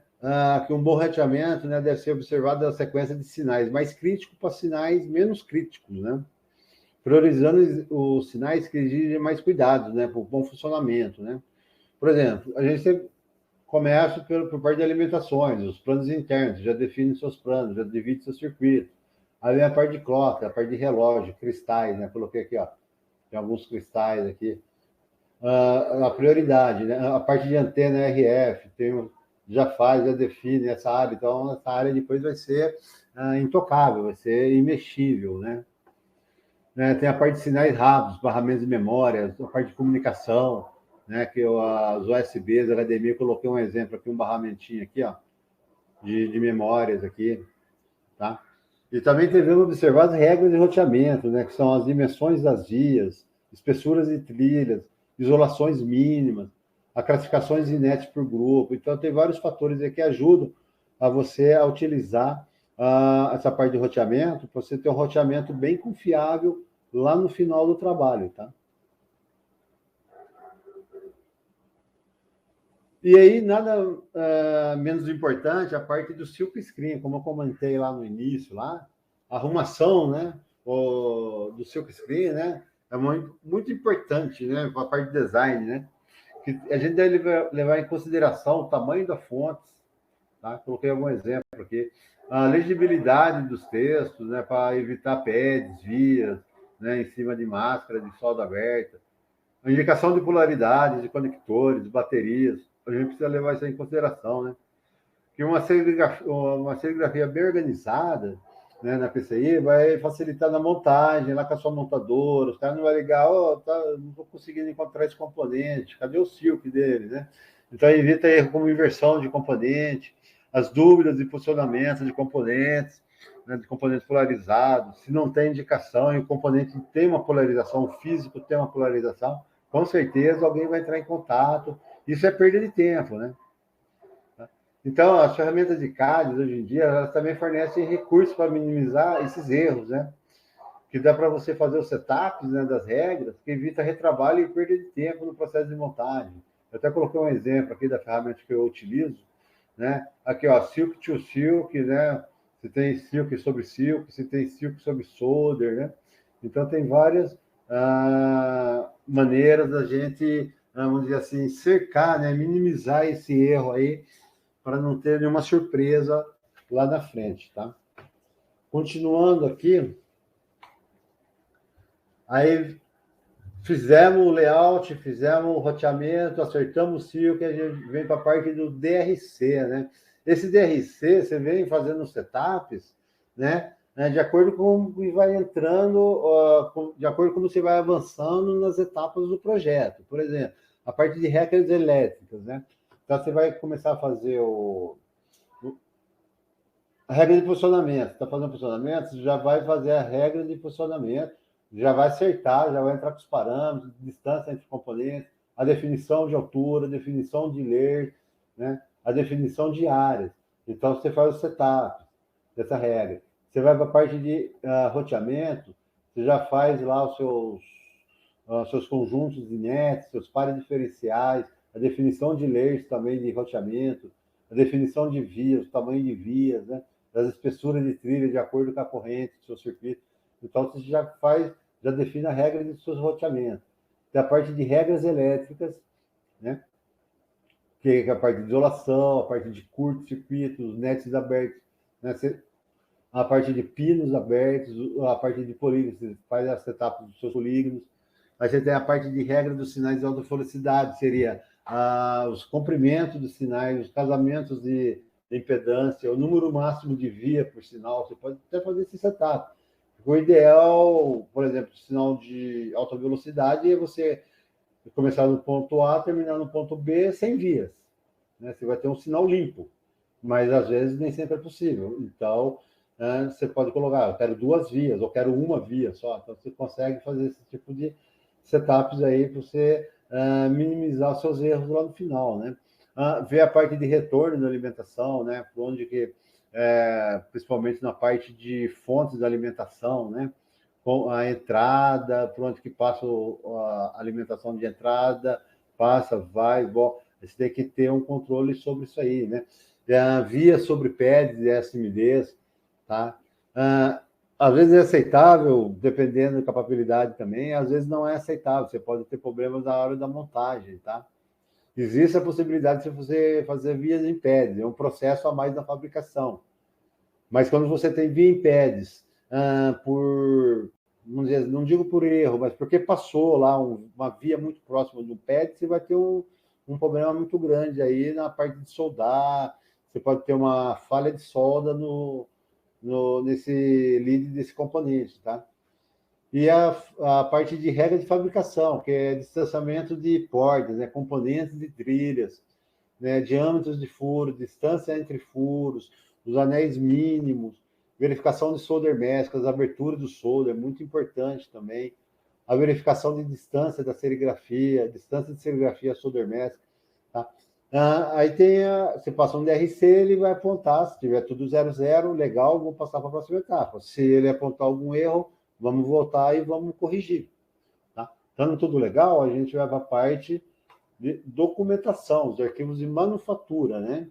Que um bom roteamento, né, deve ser observado a sequência de sinais mais críticos para sinais menos críticos, né? Priorizando os sinais que exigem mais cuidados, né, para o bom funcionamento, né? Por exemplo, a gente sempre começo por parte de alimentações, os planos internos, já define seus planos, já divide seu circuito. Aí vem a parte de clock, a parte de relógio, cristais, né? Coloquei aqui, ó, tem alguns cristais aqui. A prioridade, né? A parte de antena RF, já faz, já define essa área, então essa área depois vai ser intocável, vai ser imexível, né? Tem a parte de sinais rápidos, barramentos de memória, a parte de comunicação, né? Que as USBs, HDMI, eu coloquei um exemplo aqui, um barramentinho aqui, ó, de memórias aqui, tá? E também devemos observar as regras de roteamento, né? Que são as dimensões das vias, espessuras de trilhas, isolações mínimas, a classificações de net por grupo. Então, tem vários fatores aí que ajudam a você a utilizar essa parte de roteamento, para você ter um roteamento bem confiável lá no final do trabalho, tá? E aí, nada menos importante, a parte do silk screen, como eu comentei lá no início, lá, a arrumação, né, do silk screen, né, é muito, muito importante, né, para a parte de design, né, que a gente deve levar em consideração o tamanho da fonte, tá? Coloquei algum exemplo aqui, a legibilidade dos textos, né, para evitar pads, vias, né, em cima de máscara de solda aberta, a indicação de polaridades, de conectores, baterias, a gente precisa levar isso em consideração, né? Que uma serigrafia bem organizada, né, na PCI vai facilitar na montagem, lá com a sua montadora, os caras não vão ligar, não estou conseguindo encontrar esse componente, cadê o silk dele, né? Então evita erro como inversão de componente, as dúvidas de posicionamento de componentes, né, de componentes polarizados, se não tem indicação e o componente tem uma polarização, o físico tem uma polarização, com certeza alguém vai entrar em contato. Isso é perda de tempo, né? Então, as ferramentas de CAD, hoje em dia, elas também fornecem recursos para minimizar esses erros, né? Que dá para você fazer os setups, né, das regras, que evita retrabalho e perda de tempo no processo de montagem. Eu até coloquei um exemplo aqui da ferramenta que eu utilizo, né? Aqui, ó, Silk to Silk, né? Se tem Silk sobre Silk, se tem Silk sobre Solder, né? Então, tem várias maneiras da gente, vamos dizer assim, cercar, né? Minimizar esse erro aí, para não ter nenhuma surpresa lá na frente, tá? Continuando aqui, aí fizemos o layout, fizemos o roteamento, acertamos o silk, a gente vem para a parte do DRC, né? Esse DRC, você vem fazendo os setups, né? De acordo com o que vai entrando, de acordo com como você vai avançando nas etapas do projeto. Por exemplo, a parte de regras elétricas, né? Então, você vai começar a fazer a regra de posicionamento. Está fazendo posicionamento, você já vai fazer a regra de posicionamento, já vai acertar, já vai entrar com os parâmetros, distância entre componentes, a definição de altura, definição de layers, né? A definição de áreas. Então, você faz o setup dessa regra. Você vai para a parte de roteamento, você já faz lá os seus conjuntos de nets, seus pares diferenciais, a definição de layers também de roteamento, a definição de vias, o tamanho de vias, né? Das espessuras de trilha de acordo com a corrente do seu circuito. Então, você já define a regra dos seus roteamentos. Tem a parte de regras elétricas, né? Que é a parte de isolação, a parte de curto-circuito, os nets abertos, né? A parte de pinos abertos, a parte de polígonos, você faz a setup dos seus polígonos. Aí você tem a parte de regra dos sinais de alta velocidade, seria os comprimentos dos sinais, os casamentos de impedância, o número máximo de via por sinal. Você pode até fazer esse setup. O ideal, por exemplo, sinal de alta velocidade é você começar no ponto A, terminar no ponto B sem vias, né? Você vai ter um sinal limpo, mas às vezes nem sempre é possível. Então, você pode colocar, eu quero 2 vias, ou quero uma via só. Então, você consegue fazer esse tipo de setups aí para você minimizar os seus erros lá no final, né? Ver a parte de retorno da alimentação, né? Por onde que, principalmente na parte de fontes da alimentação, né? Com a entrada, por onde que passa a alimentação de entrada, passa, vai, volta. Você tem que ter um controle sobre isso aí, né? Via sobre pads e SMDs, tá? Às vezes é aceitável, dependendo da capacidade também, às vezes não é aceitável, você pode ter problemas na hora da montagem, tá? existe a possibilidade de você fazer via IMPEDS, é um processo a mais na fabricação. Mas quando você tem via IMPEDS, não digo por erro, mas porque passou lá uma via muito próxima do PED, você vai ter um problema muito grande aí na parte de soldar, você pode ter uma falha de solda nesse lead desse componente, tá? E a parte de regra de fabricação, que é distanciamento de portas, né, componentes de trilhas, né, diâmetros de furo, distância entre furos, os anéis mínimos, verificação de solder mesclas, abertura do solder, é muito importante também, a verificação de distância da serigrafia, distância de serigrafia solder mescla, tá? Aí você passa um DRC, ele vai apontar, se tiver tudo 00, legal, vou passar para a próxima etapa. Se ele apontar algum erro, vamos voltar e vamos corrigir. Tá? Estando tudo legal, a gente vai para a parte de documentação, os arquivos de manufatura, né?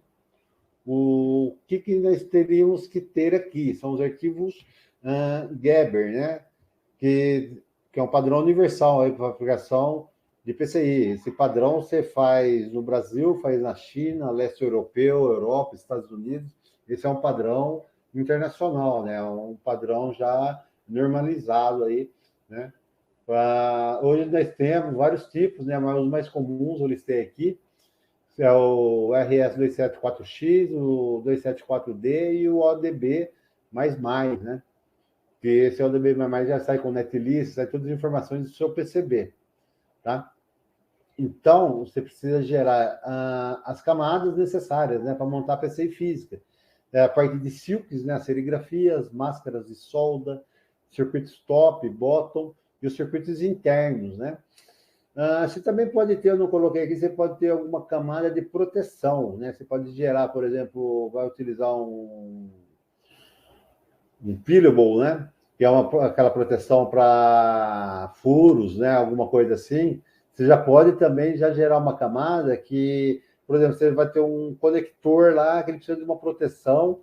O que nós teríamos que ter aqui? São os arquivos Gerber, né? Que é um padrão universal para aplicação de PCI. Esse padrão você faz no Brasil, faz na China, leste europeu, Europa, Estados Unidos. Esse é um padrão internacional, né? Um padrão já normalizado aí, né? Hoje nós temos vários tipos, né? Mas os mais comuns eu listei aqui, é o RS274X, o 274D e o ODB++, né? Que esse ODB++ já sai com netlist, sai todas as informações do seu PCB, tá? Então, você precisa gerar as camadas necessárias, né, para montar a PCI física. A parte de silks, né, as serigrafias, máscaras de solda, circuitos top, bottom e os circuitos internos, né? Você também pode ter, eu não coloquei aqui, você pode ter alguma camada de proteção, né? Você pode gerar, por exemplo, vai utilizar um peelable, né? Que é aquela proteção para furos, né? Alguma coisa assim. Você já pode também já gerar uma camada que, por exemplo, você vai ter um conector lá que ele precisa de uma proteção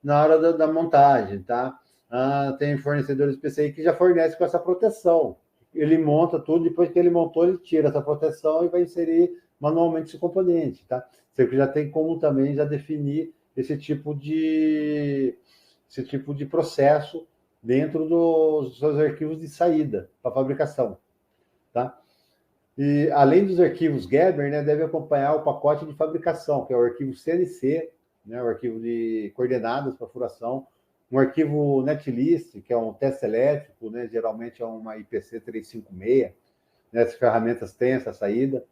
na hora da montagem, tá? Tem fornecedores PCI que já fornecem com essa proteção. Ele monta tudo, depois que ele montou, ele tira essa proteção e vai inserir manualmente esse componente, tá? Você já tem como também já definir esse tipo de processo dentro dos seus arquivos de saída para fabricação, tá? E além dos arquivos Gerber, né, deve acompanhar o pacote de fabricação, que é o arquivo CNC, né, o arquivo de coordenadas para furação, um arquivo netlist, que é um teste elétrico, né, geralmente é uma IPC 356, né, as ferramentas têm essa saída.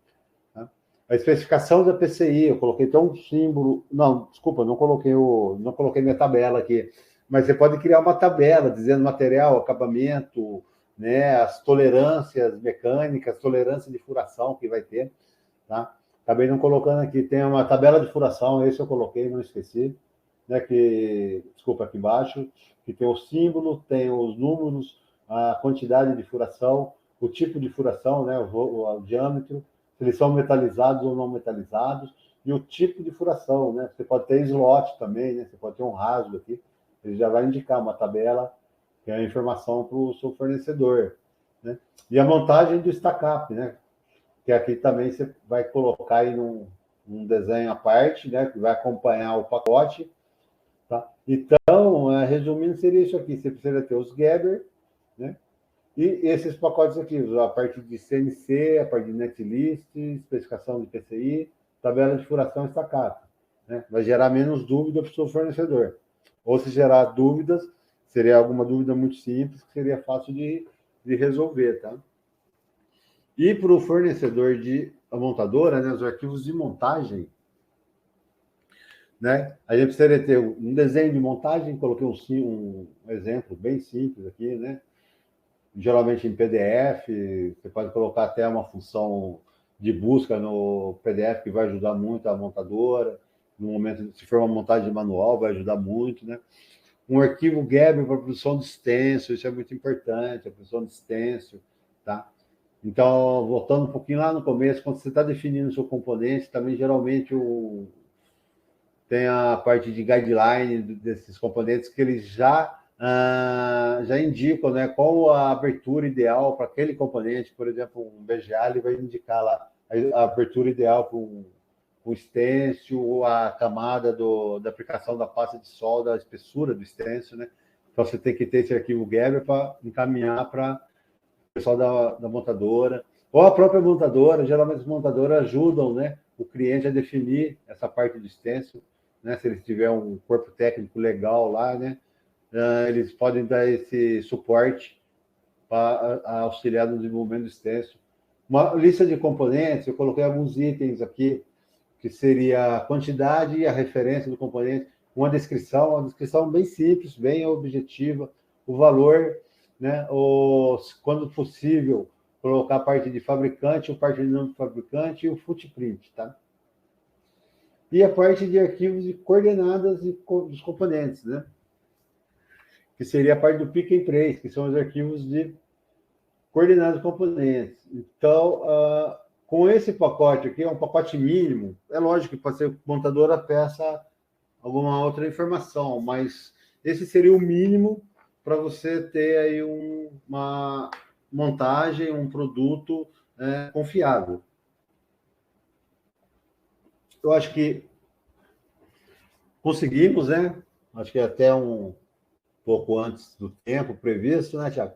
Tá? A especificação da PCI, eu coloquei até um símbolo, não, desculpa, não coloquei minha tabela aqui, mas você pode criar uma tabela dizendo material, acabamento, né, as tolerâncias mecânicas, tolerância de furação que vai ter, tá? Acabei não colocando aqui, tem uma tabela de furação, esse eu coloquei, não esqueci, né, desculpa, aqui embaixo, que tem o símbolo, tem os números, a quantidade de furação, o tipo de furação, né, o diâmetro, se eles são metalizados ou não metalizados, e o tipo de furação, né, você pode ter slot também, né, você pode ter um rasgo aqui, ele já vai indicar uma tabela, que é a informação para o seu fornecedor, né? E a montagem do stack-up, né? Que aqui também você vai colocar aí num desenho à parte, né? Que vai acompanhar o pacote, tá? Então, resumindo, seria isso aqui. Você precisa ter os Gerber, né? E esses pacotes aqui, a parte de CNC, a parte de netlist, especificação de PCI, tabela de furação e stack-up, né? Vai gerar menos dúvida para o seu fornecedor. Ou se gerar dúvidas, seria alguma dúvida muito simples, que seria fácil de resolver, tá? E para o fornecedor a montadora, né, os arquivos de montagem, né, a gente precisaria ter um desenho de montagem, coloquei um exemplo bem simples aqui, né, geralmente em PDF, você pode colocar até uma função de busca no PDF que vai ajudar muito a montadora, no momento, se for uma montagem manual, vai ajudar muito, né? Um arquivo Gerber para produção de stencil, isso é muito importante, a produção de stencil, tá? Então, voltando um pouquinho lá no começo, quando você está definindo o seu componente, também geralmente tem a parte de guideline desses componentes que eles já indicam, né, qual a abertura ideal para aquele componente. Por exemplo, um BGA ele vai indicar lá a abertura ideal para o stencil, a camada da aplicação da pasta de solda, a espessura do stencil, né? Então, você tem que ter esse arquivo Gerber para encaminhar para o pessoal da montadora, ou a própria montadora. Geralmente, as montadoras ajudam, né, o cliente a definir essa parte do stencil, né? Se ele tiver um corpo técnico legal lá, né? Eles podem dar esse suporte para auxiliar no desenvolvimento do stencil. Uma lista de componentes, eu coloquei alguns itens aqui, que seria a quantidade e a referência do componente, uma descrição bem simples, bem objetiva, o valor, né? Quando possível, colocar a parte de fabricante, o parte de nome do fabricante e o footprint, tá? E a parte de arquivos e coordenadas dos componentes, né? Que seria a parte do pick and place, que são os arquivos de coordenados componentes. Então, com esse pacote aqui, é um pacote mínimo. É lógico que pode ser que a montadora peça alguma outra informação, mas esse seria o mínimo para você ter aí uma montagem, um produto confiável. Eu acho que conseguimos, né? Acho que até um pouco antes do tempo previsto, né, Thiago?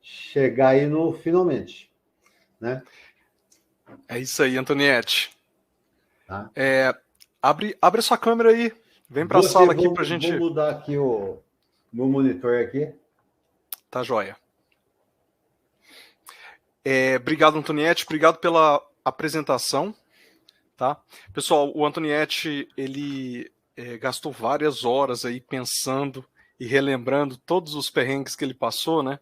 Chegar aí no finalmente, né? É isso aí, Antoniette. Tá. Abre a sua câmera aí. Vem para a sala aqui para a gente... Vou mudar aqui o meu monitor aqui. Tá joia. Obrigado, Antoniette. Obrigado pela apresentação. Tá? Pessoal, o Antoniette, ele gastou várias horas aí pensando e relembrando todos os perrengues que ele passou, né?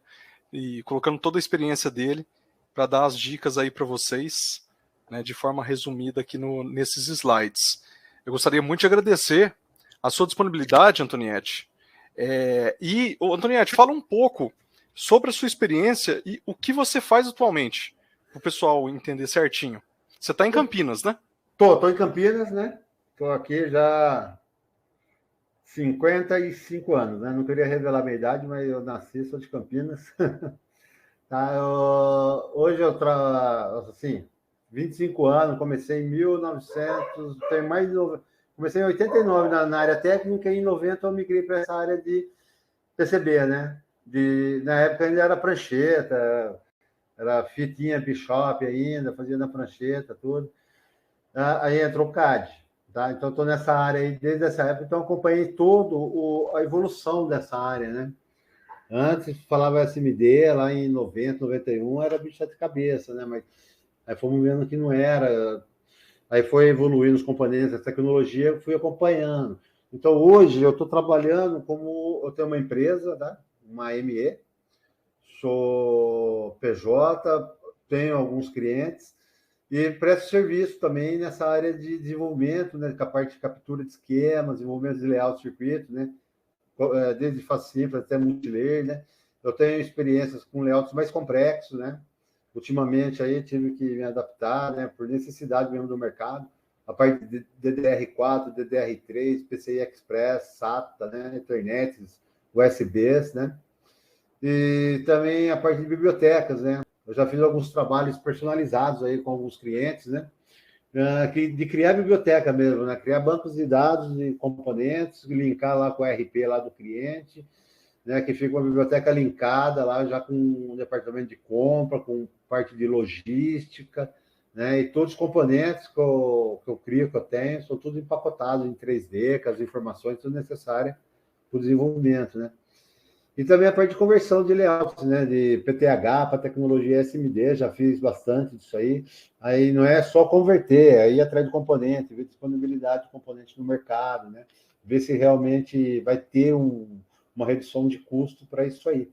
E colocando toda a experiência dele para dar as dicas aí para vocês, né, de forma resumida aqui nesses slides. Eu gostaria muito de agradecer a sua disponibilidade, Antoniette. Antoniette, fala um pouco sobre a sua experiência e o que você faz atualmente, para o pessoal entender certinho. Você está em Campinas, né? Tô em Campinas, né? Tô aqui já 55 anos, né? Não queria revelar minha idade, mas eu nasci, sou de Campinas. Tá, hoje eu trabalho, assim, 25 anos, comecei em 1900, tem mais de comecei em 89 na área técnica e em 90 eu migrei para essa área de PCB, né? Na época ainda era prancheta, era fitinha Bishop ainda, fazia na prancheta, tudo. Aí entrou o CAD, tá? Então estou nessa área aí desde essa época, então acompanhei a evolução dessa área, né? Antes falava SMD, lá em 90, 91, era bicho de cabeça, né? Mas aí fomos vendo que não era. Aí foi evoluindo os componentes, a tecnologia, eu fui acompanhando. Então hoje eu estou trabalhando eu tenho uma empresa, tá? Uma ME, sou PJ, tenho alguns clientes e presto serviço também nessa área de desenvolvimento, né? Com a parte de captura de esquemas, desenvolvimento de layout de circuito, né? Desde fase simples até multilayer, né? Eu tenho experiências com layouts mais complexos, né? Ultimamente aí tive que me adaptar, né? Por necessidade mesmo do mercado. A parte de DDR4, DDR3, PCI Express, SATA, né? Ethernet, USBs, né? E também a parte de bibliotecas, né? Eu já fiz alguns trabalhos personalizados aí com alguns clientes, né? De criar biblioteca mesmo, né? Criar bancos de dados e componentes, linkar lá com o RP lá do cliente, né? Que fica uma biblioteca linkada lá já com um departamento de compra, com parte de logística, né? E todos os componentes que eu crio, que eu tenho, são tudo empacotados em 3D, com as informações tudo necessárias para o desenvolvimento, né? E também a parte de conversão de layouts, né? De PTH para tecnologia SMD, já fiz bastante disso aí. Aí não é só converter, aí atrás de componente, ver disponibilidade de componente no mercado, né? Ver se realmente vai ter uma redução de custo para isso aí,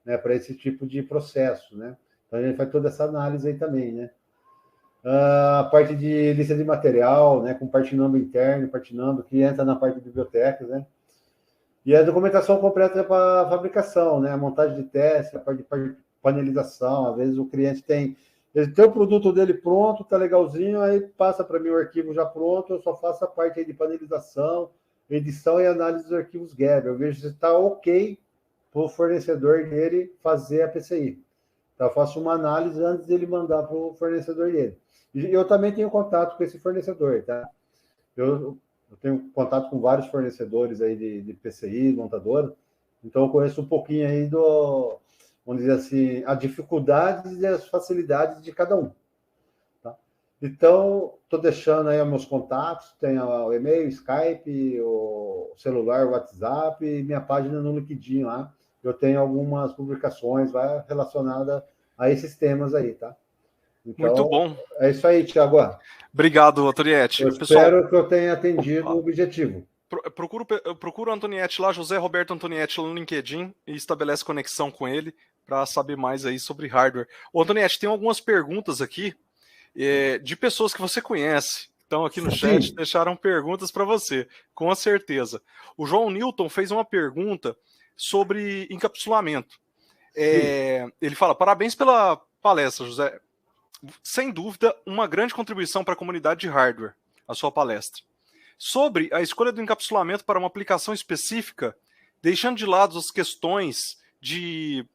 né? Para esse tipo de processo, né? Então a gente faz toda essa análise aí também, né? A parte de lista de material, né? Com parte number interno, parte number, que entra na parte de bibliotecas, né? E a documentação completa para a fabricação, né? A montagem de teste, a parte de panelização. Às vezes o cliente ele tem o produto dele pronto, tá legalzinho, aí passa para mim o arquivo já pronto, eu só faço a parte aí de panelização, edição e análise dos arquivos Gerber. Eu vejo se está ok para o fornecedor dele fazer a PCI. Então, eu faço uma análise antes dele mandar para o fornecedor dele. E eu também tenho contato com esse fornecedor, tá? Eu tenho contato com vários fornecedores aí de PCI, montadora, então eu conheço um pouquinho aí vamos dizer assim, as dificuldades e as facilidades de cada um. Tá? Então, estou deixando aí os meus contatos, tem o e-mail, Skype, o celular, o WhatsApp e minha página no LinkedIn lá. Eu tenho algumas publicações lá relacionadas a esses temas aí, tá? Então, muito bom. É isso aí, Thiago. Obrigado, Antoniette. Eu espero que eu tenha atendido o objetivo. Procura o Antoniette lá, José Roberto Antoniette, lá no LinkedIn, e estabelece conexão com ele para saber mais aí sobre hardware. Ô, Antoniette, tem algumas perguntas aqui de pessoas que você conhece. Estão aqui no chat, deixaram perguntas para você, com certeza. O João Newton fez uma pergunta sobre encapsulamento. Ele fala, parabéns pela palestra, José. Sem dúvida, uma grande contribuição para a comunidade de hardware, a sua palestra. Sobre a escolha do encapsulamento para uma aplicação específica, deixando de lado as questões de...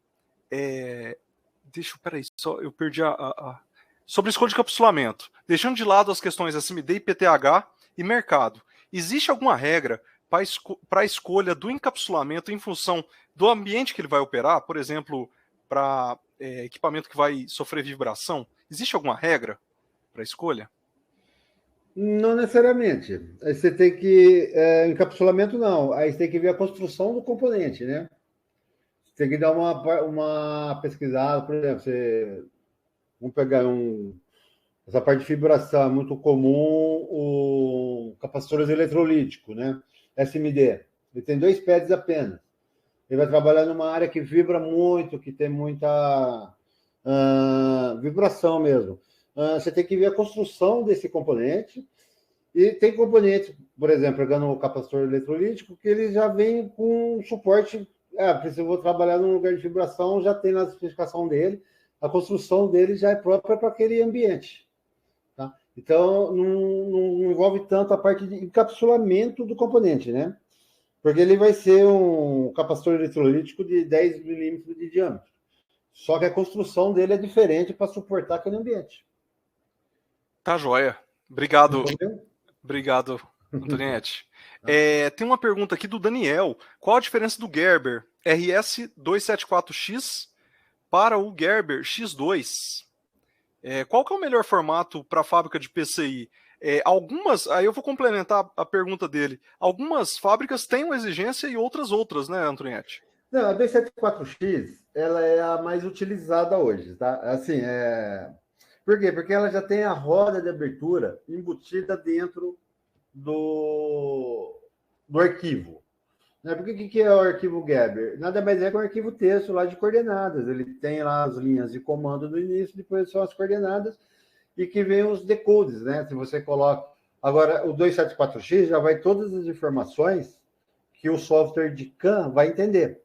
Peraí, eu perdi sobre a escolha de encapsulamento. Deixando de lado as questões SMD, IPTH e mercado. Existe alguma regra para a escolha do encapsulamento em função do ambiente que ele vai operar? Por exemplo, para equipamento que vai sofrer vibração? Existe alguma regra para a escolha? Não necessariamente. Aí você tem que... encapsulamento não. Aí você tem que ver a construção do componente, né? Você tem que dar uma pesquisada. Por exemplo, vamos pegar essa parte de fibração, é muito comum o capacitor eletrolítico, né? SMD. Ele tem 2 pads apenas. Ele vai trabalhar numa área que vibra muito, que tem muita vibração mesmo. Você tem que ver a construção desse componente. E tem componentes, por exemplo, pegando o capacitor eletrolítico, que ele já vem com suporte. Se eu vou trabalhar num lugar de vibração, já tem na especificação dele, a construção dele já é própria para aquele ambiente. Tá? Então, não envolve tanto a parte de encapsulamento do componente, né? Porque ele vai ser um capacitor eletrolítico de 10 milímetros de diâmetro. Só que a construção dele é diferente para suportar aquele ambiente. Tá joia. Obrigado. Obrigado, Antoniette. Tem uma pergunta aqui do Daniel. Qual a diferença do Gerber RS274X para o Gerber X2? Qual que é o melhor formato para a fábrica de PCI? Aí eu vou complementar a pergunta dele. Algumas fábricas têm uma exigência e outras, né, Antoniette? Não, a 274X, ela é a mais utilizada hoje, tá? Assim, Por quê? Porque ela já tem a roda de abertura embutida dentro do arquivo. Né? Porque o que é o arquivo Gerber? Nada mais é que um arquivo texto lá de coordenadas. Ele tem lá as linhas de comando no início, depois são as coordenadas, e que vem os decodes, né? Se você coloca... Agora, o 274X já vai todas as informações que o software de CAN vai entender.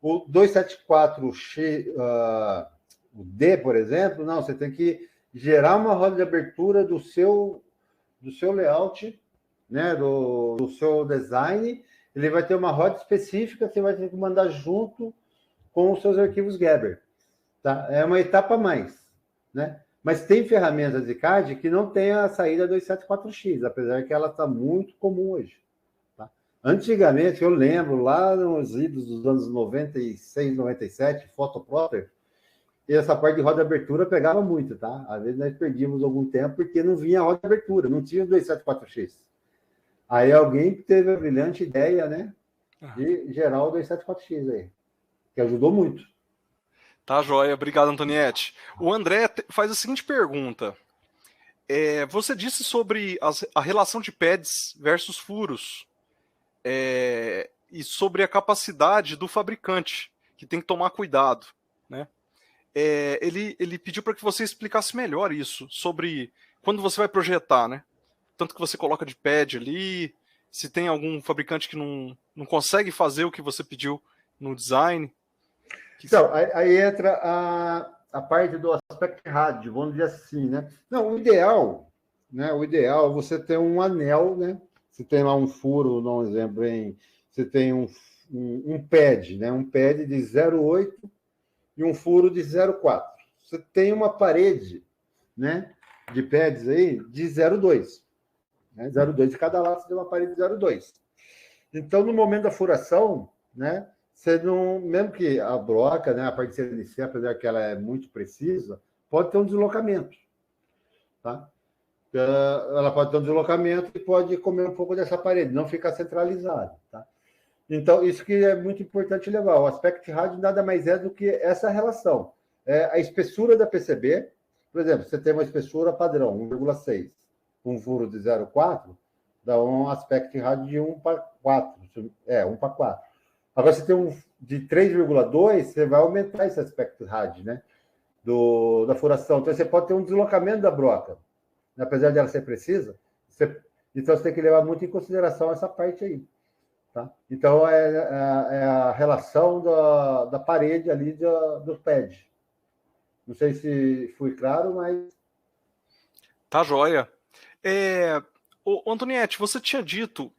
O 274X, o D, por exemplo, não, você tem que gerar uma roda de abertura do seu layout, né, do seu design. Ele vai ter uma roda específica que você vai ter que mandar junto com os seus arquivos Gerber. Tá? É uma etapa a mais, né? Mas tem ferramentas de CAD que não tem a saída 274X, apesar que ela está muito comum hoje. Tá? Antigamente, eu lembro, lá nos idos dos anos 96, 97, Photoplotter, e essa parte de roda de abertura pegava muito, tá? Às vezes nós perdíamos algum tempo porque não vinha a roda de abertura, não tinha o 274X. Aí alguém teve a brilhante ideia, né, de gerar o 274X aí, que ajudou muito. Tá joia, obrigado, Antoniette. O André faz a seguinte pergunta. Você disse sobre a relação de pads versus furos e sobre a capacidade do fabricante, que tem que tomar cuidado, né? Ele pediu para que você explicasse melhor isso, sobre quando você vai projetar, né? Tanto que você coloca de pad ali, se tem algum fabricante que não consegue fazer o que você pediu no design. Então, aí entra a parte do aspecto rádio, vamos dizer assim, né? Não, o ideal é você ter um anel, né? Você tem lá um furo, dá um exemplo, você tem um pad, né? Um pad de 0,8 e um furo de 0,4. Você tem uma parede, né, de pads aí de 0,2. Né, 0,2 de cada lado, você tem uma parede de 0,2. Então, no momento da furação, né, você não, mesmo que a broca, né, a parte de CNC, apesar que ela é muito precisa, pode ter um deslocamento, tá? Ela pode ter um deslocamento e pode comer um pouco dessa parede, não ficar centralizado, tá? Então, isso que é muito importante levar. O aspect rádio nada mais é do que essa relação. A espessura da PCB, por exemplo, você tem uma espessura padrão, 1,6, um furo de 0,4, dá um aspect rádio de 1 para 4. 1 para 4. Agora, você tem um de 3,2, você vai aumentar esse aspect rádio, né? Da furação. Então, você pode ter um deslocamento da broca. Apesar de ela ser precisa, então você tem que levar muito em consideração essa parte aí. Tá? Então, é a relação da parede ali do pad. Não sei se fui claro, mas... Tá joia. Antoniette, você tinha dito,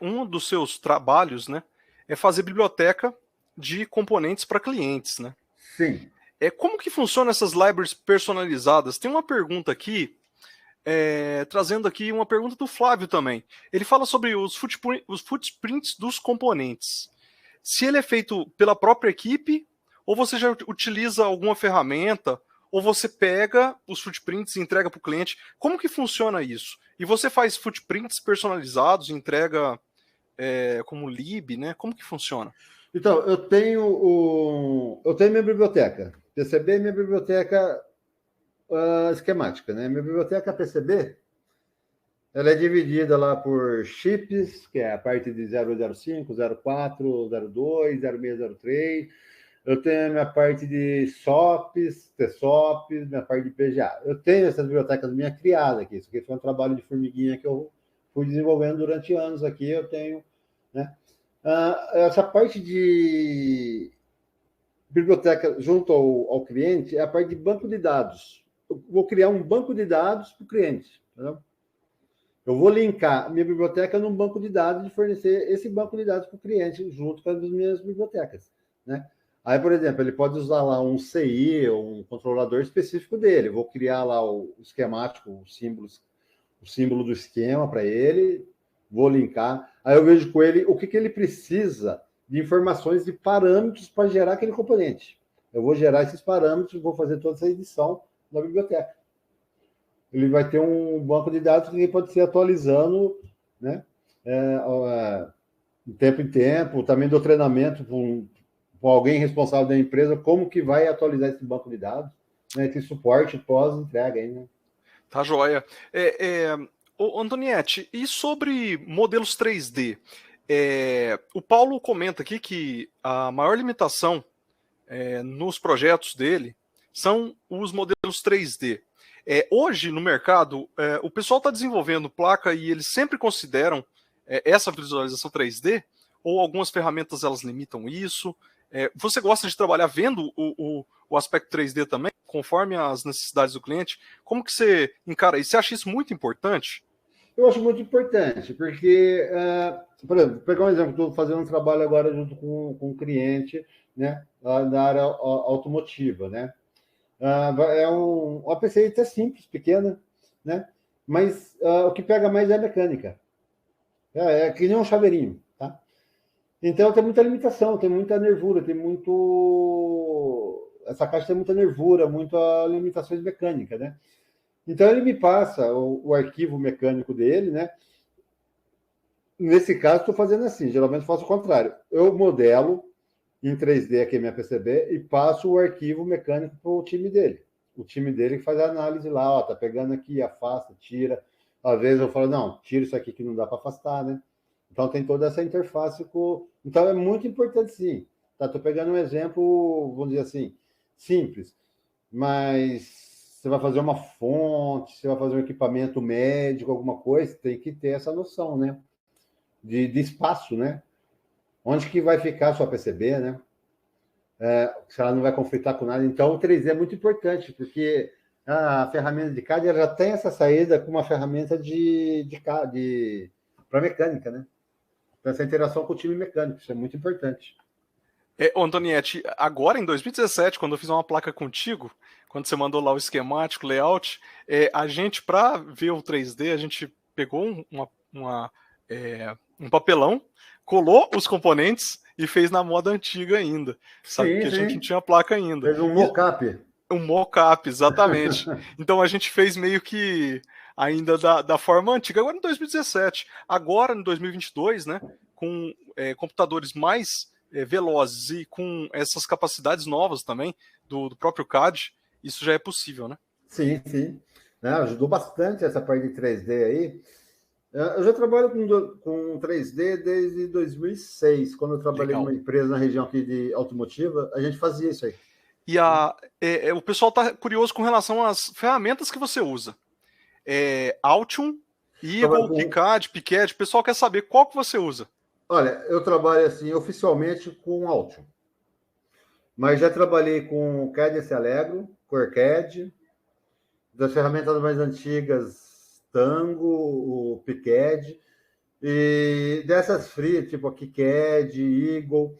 um dos seus trabalhos, né, é fazer biblioteca de componentes para clientes, né? Sim. Como que funciona essas libraries personalizadas? Tem uma pergunta aqui, trazendo aqui uma pergunta do Flávio também. Ele fala sobre os footprints dos componentes. Se ele é feito pela própria equipe, ou você já utiliza alguma ferramenta, ou você pega os footprints e entrega para o cliente. Como que funciona isso? E você faz footprints personalizados, entrega como lib, né? Como que funciona? Então, eu tenho minha biblioteca. PCB é minha biblioteca esquemática, né? Minha biblioteca PCB, ela é dividida lá por chips, que é a parte de 005, 04, 02, 06, 03. Eu tenho a minha parte de SOPs, TSOPs, minha parte de PGA. Eu tenho essas bibliotecas minhas criadas aqui. Isso aqui foi um trabalho de formiguinha que eu fui desenvolvendo durante anos aqui. Eu tenho, né? Essa parte de biblioteca junto ao cliente é a parte de banco de dados. Eu vou criar um banco de dados para o cliente. Entendeu? Eu vou linkar minha biblioteca num banco de dados e fornecer esse banco de dados para o cliente junto com as minhas bibliotecas, né? Aí, por exemplo, ele pode usar lá um CI ou um controlador específico dele. Eu vou criar lá o esquemático, o símbolo do esquema para ele, vou linkar. Aí eu vejo com ele o que ele precisa de informações, de parâmetros para gerar aquele componente. Eu vou gerar esses parâmetros, vou fazer toda essa edição na biblioteca. Ele vai ter um banco de dados que pode ser atualizando, né? De tempo em tempo, também do treinamento com alguém responsável da empresa, como que vai atualizar esse banco de dados, né? Esse suporte pós-entrega aí, né? Tá joia. Antoniette, e sobre modelos 3D? O Paulo comenta aqui que a maior limitação nos projetos dele são os modelos 3D. Hoje, no mercado, o pessoal está desenvolvendo placa e eles sempre consideram essa visualização 3D, ou algumas ferramentas elas limitam isso. Você gosta de trabalhar vendo o aspecto 3D também, conforme as necessidades do cliente? Como que você encara isso? Você acha isso muito importante? Eu acho muito importante, porque, por exemplo, vou pegar um exemplo, estou fazendo um trabalho agora junto com um cliente, né, na área automotiva, né? É uma PCI até simples, pequena, né? Mas o que pega mais é a mecânica. É que nem um chaveirinho, tá? Então tem muita limitação, tem muita nervura, tem muito... Essa caixa tem muita nervura, muitas limitações mecânicas, né? Então ele me passa o arquivo mecânico dele, né? Nesse caso, estou fazendo assim, geralmente faço o contrário. Eu modelo em 3D aqui a minha PCB e passo o arquivo mecânico para o time dele. O time dele que faz a análise lá, ó, tá pegando aqui, afasta, tira. Às vezes eu falo, não, tira isso aqui que não dá para afastar, né? Então tem toda essa interface com... Então é muito importante, sim. Tá, tô pegando um exemplo, vamos dizer assim, simples, mas você vai fazer uma fonte, você vai fazer um equipamento médico, alguma coisa, tem que ter essa noção, né? De espaço, né? Onde que vai ficar a sua PCB, né? Se ela não vai conflitar com nada. Então, o 3D é muito importante, porque a ferramenta de CAD ela já tem essa saída com uma ferramenta para mecânica, né? Então, essa interação com o time mecânico, isso é muito importante. Ô, Antoniette, agora em 2017, quando eu fiz uma placa contigo, quando você mandou lá o esquemático, layout, a gente, para ver o 3D, a gente pegou um papelão, colou os componentes e fez na moda antiga ainda, sabe? Sim, Porque a gente não sim. tinha placa ainda. Fez um mock-up. Um mock-up, exatamente. Então a gente fez meio que ainda da forma antiga, agora em 2017. Agora, em 2022, né, com computadores mais velozes e com essas capacidades novas também do próprio CAD, isso já é possível, né? Sim, sim. Né, ajudou bastante essa parte de 3D aí. Eu já trabalho com 3D desde 2006, quando eu trabalhei Legal. numa empresa na região aqui de automotiva, a gente fazia isso aí. E o pessoal está curioso com relação às ferramentas que você usa. Altium, Trabalho Eagle, com, KiCad, PiCad, o pessoal quer saber qual que você usa. olha, eu trabalho assim oficialmente com Altium, mas já trabalhei com CAD Allegro, CorCAD, das ferramentas mais antigas, Tango, o PiCad, e dessas free, tipo a KiCad, Eagle,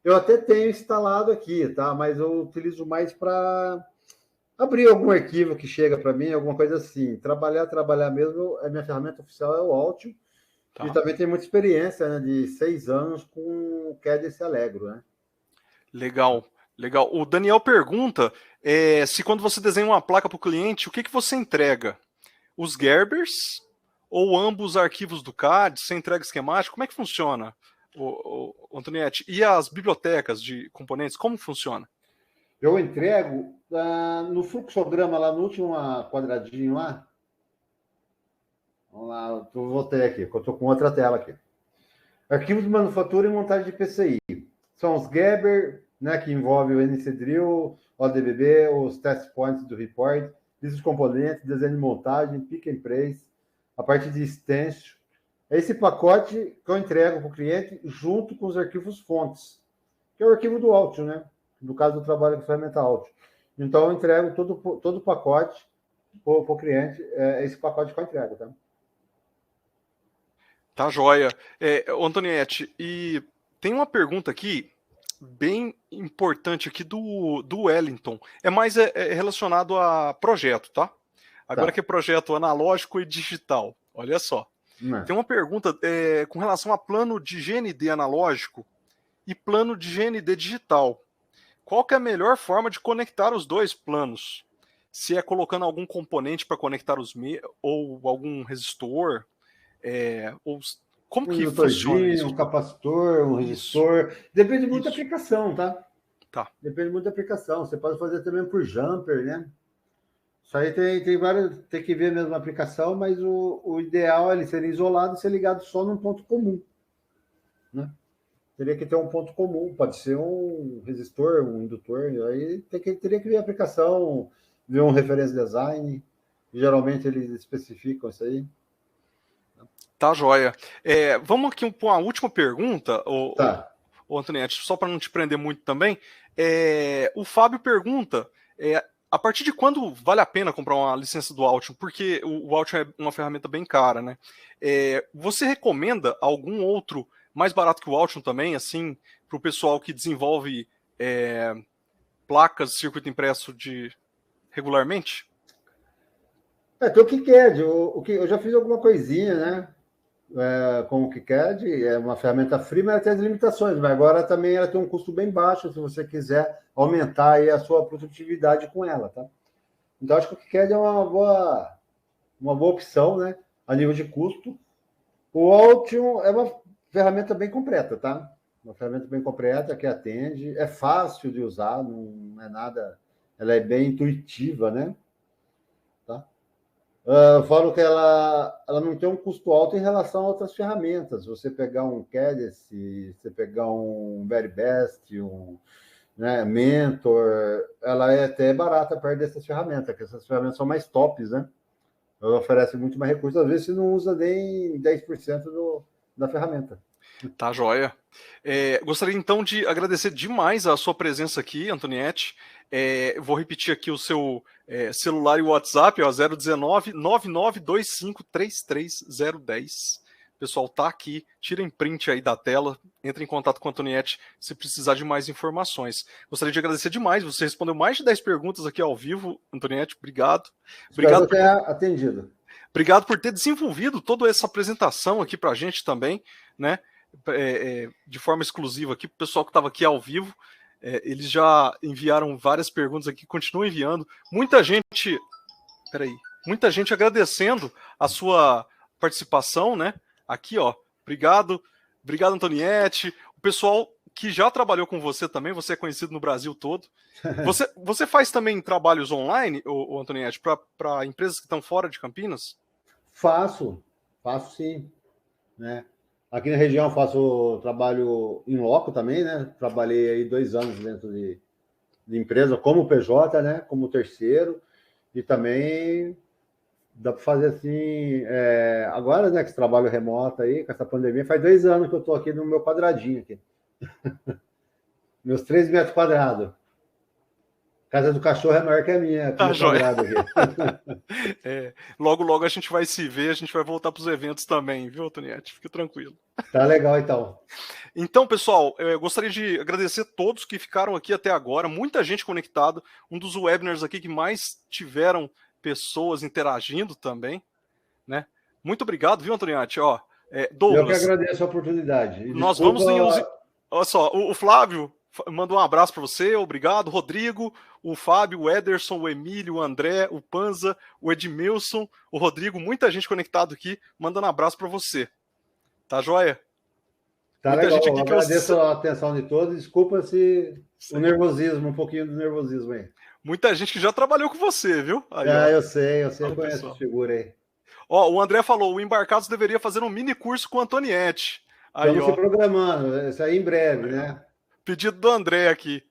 eu até tenho instalado aqui, tá? Mas eu utilizo mais para abrir algum arquivo que chega para mim, alguma coisa assim. Trabalhar mesmo, a minha ferramenta oficial é o Altium. E Tá? também tem muita experiência, né, de 6 anos com o CAD Allegro, né? Legal, legal. O Daniel pergunta se quando você desenha uma placa para o cliente, o que, que você entrega? Os Gerbers ou ambos os arquivos do CAD? Você entrega esquemático? Como é que funciona, Antoniette? E as bibliotecas de componentes, como funciona? Eu entrego no fluxograma lá no último quadradinho lá. Vamos lá, eu voltei aqui, eu estou com outra tela aqui. Arquivos de manufatura e montagem de PCI. São os Gerber, né, que envolve o NCDrill, o ODBB, os test points do report, os componentes, desenho de montagem, pick and place, a parte de stencil. É esse pacote que eu entrego para o cliente junto com os arquivos fontes, que é o arquivo do Altium, né? No caso do trabalho com ferramenta Altium. Então, eu entrego todo o pacote para o cliente, esse pacote que eu entrego, tá? Tá joia. Antoniette, e tem uma pergunta aqui bem importante aqui do Wellington. É mais relacionado a projeto, tá? Agora Tá. que é projeto analógico e digital. Olha só. Tem uma pergunta com relação a plano de GND analógico e plano de GND digital. Qual que é a melhor forma de conectar os dois planos? Se é colocando algum componente para conectar ou algum resistor, ou como Um que funciona indutorzinho, isso? um capacitor, um Isso, resistor. Depende muito da isso. aplicação, tá? Tá. Depende muito da aplicação. Você pode fazer também por jumper, né? Isso aí tem vários. Tem que ver mesmo a aplicação, mas o ideal é ele ser isolado e ser ligado só num ponto comum. Né? Teria que ter um ponto comum, pode ser um resistor, um indutor. Aí teria que ver a aplicação, ver um reference design. Geralmente eles especificam isso aí. Tá, joia. Vamos aqui para uma última pergunta, Tá. Antoniette, só para não te prender muito também. O Fábio pergunta: a partir de quando vale a pena comprar uma licença do Altium? Porque o Altium é uma ferramenta bem cara, né? Você recomenda algum outro mais barato que o Altium também, assim, para o pessoal que desenvolve placas de circuito impresso regularmente? Tem o KiCad. Eu já fiz alguma coisinha, né? Com o KiCad, é uma ferramenta free, mas ela tem as limitações, mas agora também ela tem um custo bem baixo se você quiser aumentar aí a sua produtividade com ela, tá? Então, acho que o KiCad é uma boa opção, né? A nível de custo. O Altium é uma ferramenta bem completa, tá? Uma ferramenta bem completa que atende, é fácil de usar, não é nada... Ela é bem intuitiva, né? Tá? Eu falo que ela não tem um custo alto em relação a outras ferramentas. Você pegar um Cadence, você pegar um Veribest, né, Mentor, ela é até barata perto dessas ferramentas, porque essas ferramentas são mais tops, né? Ela oferece muito mais recursos. Às vezes você não usa nem 10% da ferramenta. Tá, joia. Gostaria então de agradecer demais a sua presença aqui, Antoniette. Vou repetir aqui o seu celular e WhatsApp, ó, 019 9925 33010. O pessoal tá aqui, tirem print aí da tela, Entre em contato com a Antoniette se precisar de mais informações. Gostaria de agradecer demais. Você respondeu mais de 10 perguntas aqui ao vivo, Antoniette. Obrigado. Espero ter atendido. Obrigado por ter desenvolvido toda essa apresentação aqui para a gente também, né? De forma exclusiva aqui, para o pessoal que estava aqui ao vivo. Eles já enviaram várias perguntas aqui, continuam enviando. Muita gente agradecendo a sua participação, né? Aqui, ó. Obrigado, Antoniette. O pessoal que já trabalhou com você também, você é conhecido no Brasil todo. Você faz também trabalhos online, Antoniette, para empresas que estão fora de Campinas? Faço sim, né? Aqui na região faço trabalho em loco também, né? Trabalhei aí 2 anos dentro de empresa como PJ, né? Como terceiro, e também dá para fazer assim, agora, né, que esse trabalho remoto aí, com essa pandemia, faz 2 anos que eu estou aqui no meu quadradinho aqui. Meus 3 metros quadrados. Casa do cachorro é maior que a minha. Tá joia. Logo, logo a gente vai se ver, a gente vai voltar para os eventos também, viu, Antoniette? Fique tranquilo. Tá legal, então. Então, pessoal, eu gostaria de agradecer a todos que ficaram aqui até agora, muita gente conectada, um dos webinars aqui que mais tiveram pessoas interagindo também, né? Muito obrigado, viu, Antoniette? Douglas, eu que agradeço a oportunidade. Nós vamos olha só, o Flávio mandou um abraço para você, obrigado. Rodrigo, o Fábio, o Ederson, o Emílio, o André, o Panza, o Edmilson, o Rodrigo, muita gente conectado aqui, mandando um abraço para você. Tá joia? Tá muita legal, gente aqui agradeço a atenção de todos, desculpa se o nervosismo, um pouquinho do nervosismo aí. Muita gente que já trabalhou com você, viu? Aí, eu sei, eu conheço essa figura aí. O André falou, o Embarcados deveria fazer um mini curso com a Antoniette. Estamos se programando, isso aí em breve, né? Pedido do André aqui.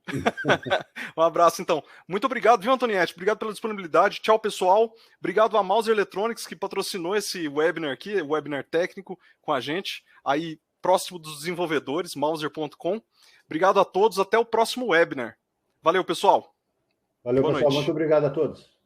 Um abraço, então. Muito obrigado, viu, Antoniette? Obrigado pela disponibilidade. Tchau, pessoal. Obrigado a Mouser Electronics, que patrocinou esse webinar aqui, webinar técnico com a gente. Aí, próximo dos desenvolvedores, mouser.com. Obrigado a todos. Até o próximo webinar. Valeu, pessoal. Valeu, pessoal. Muito obrigado a todos.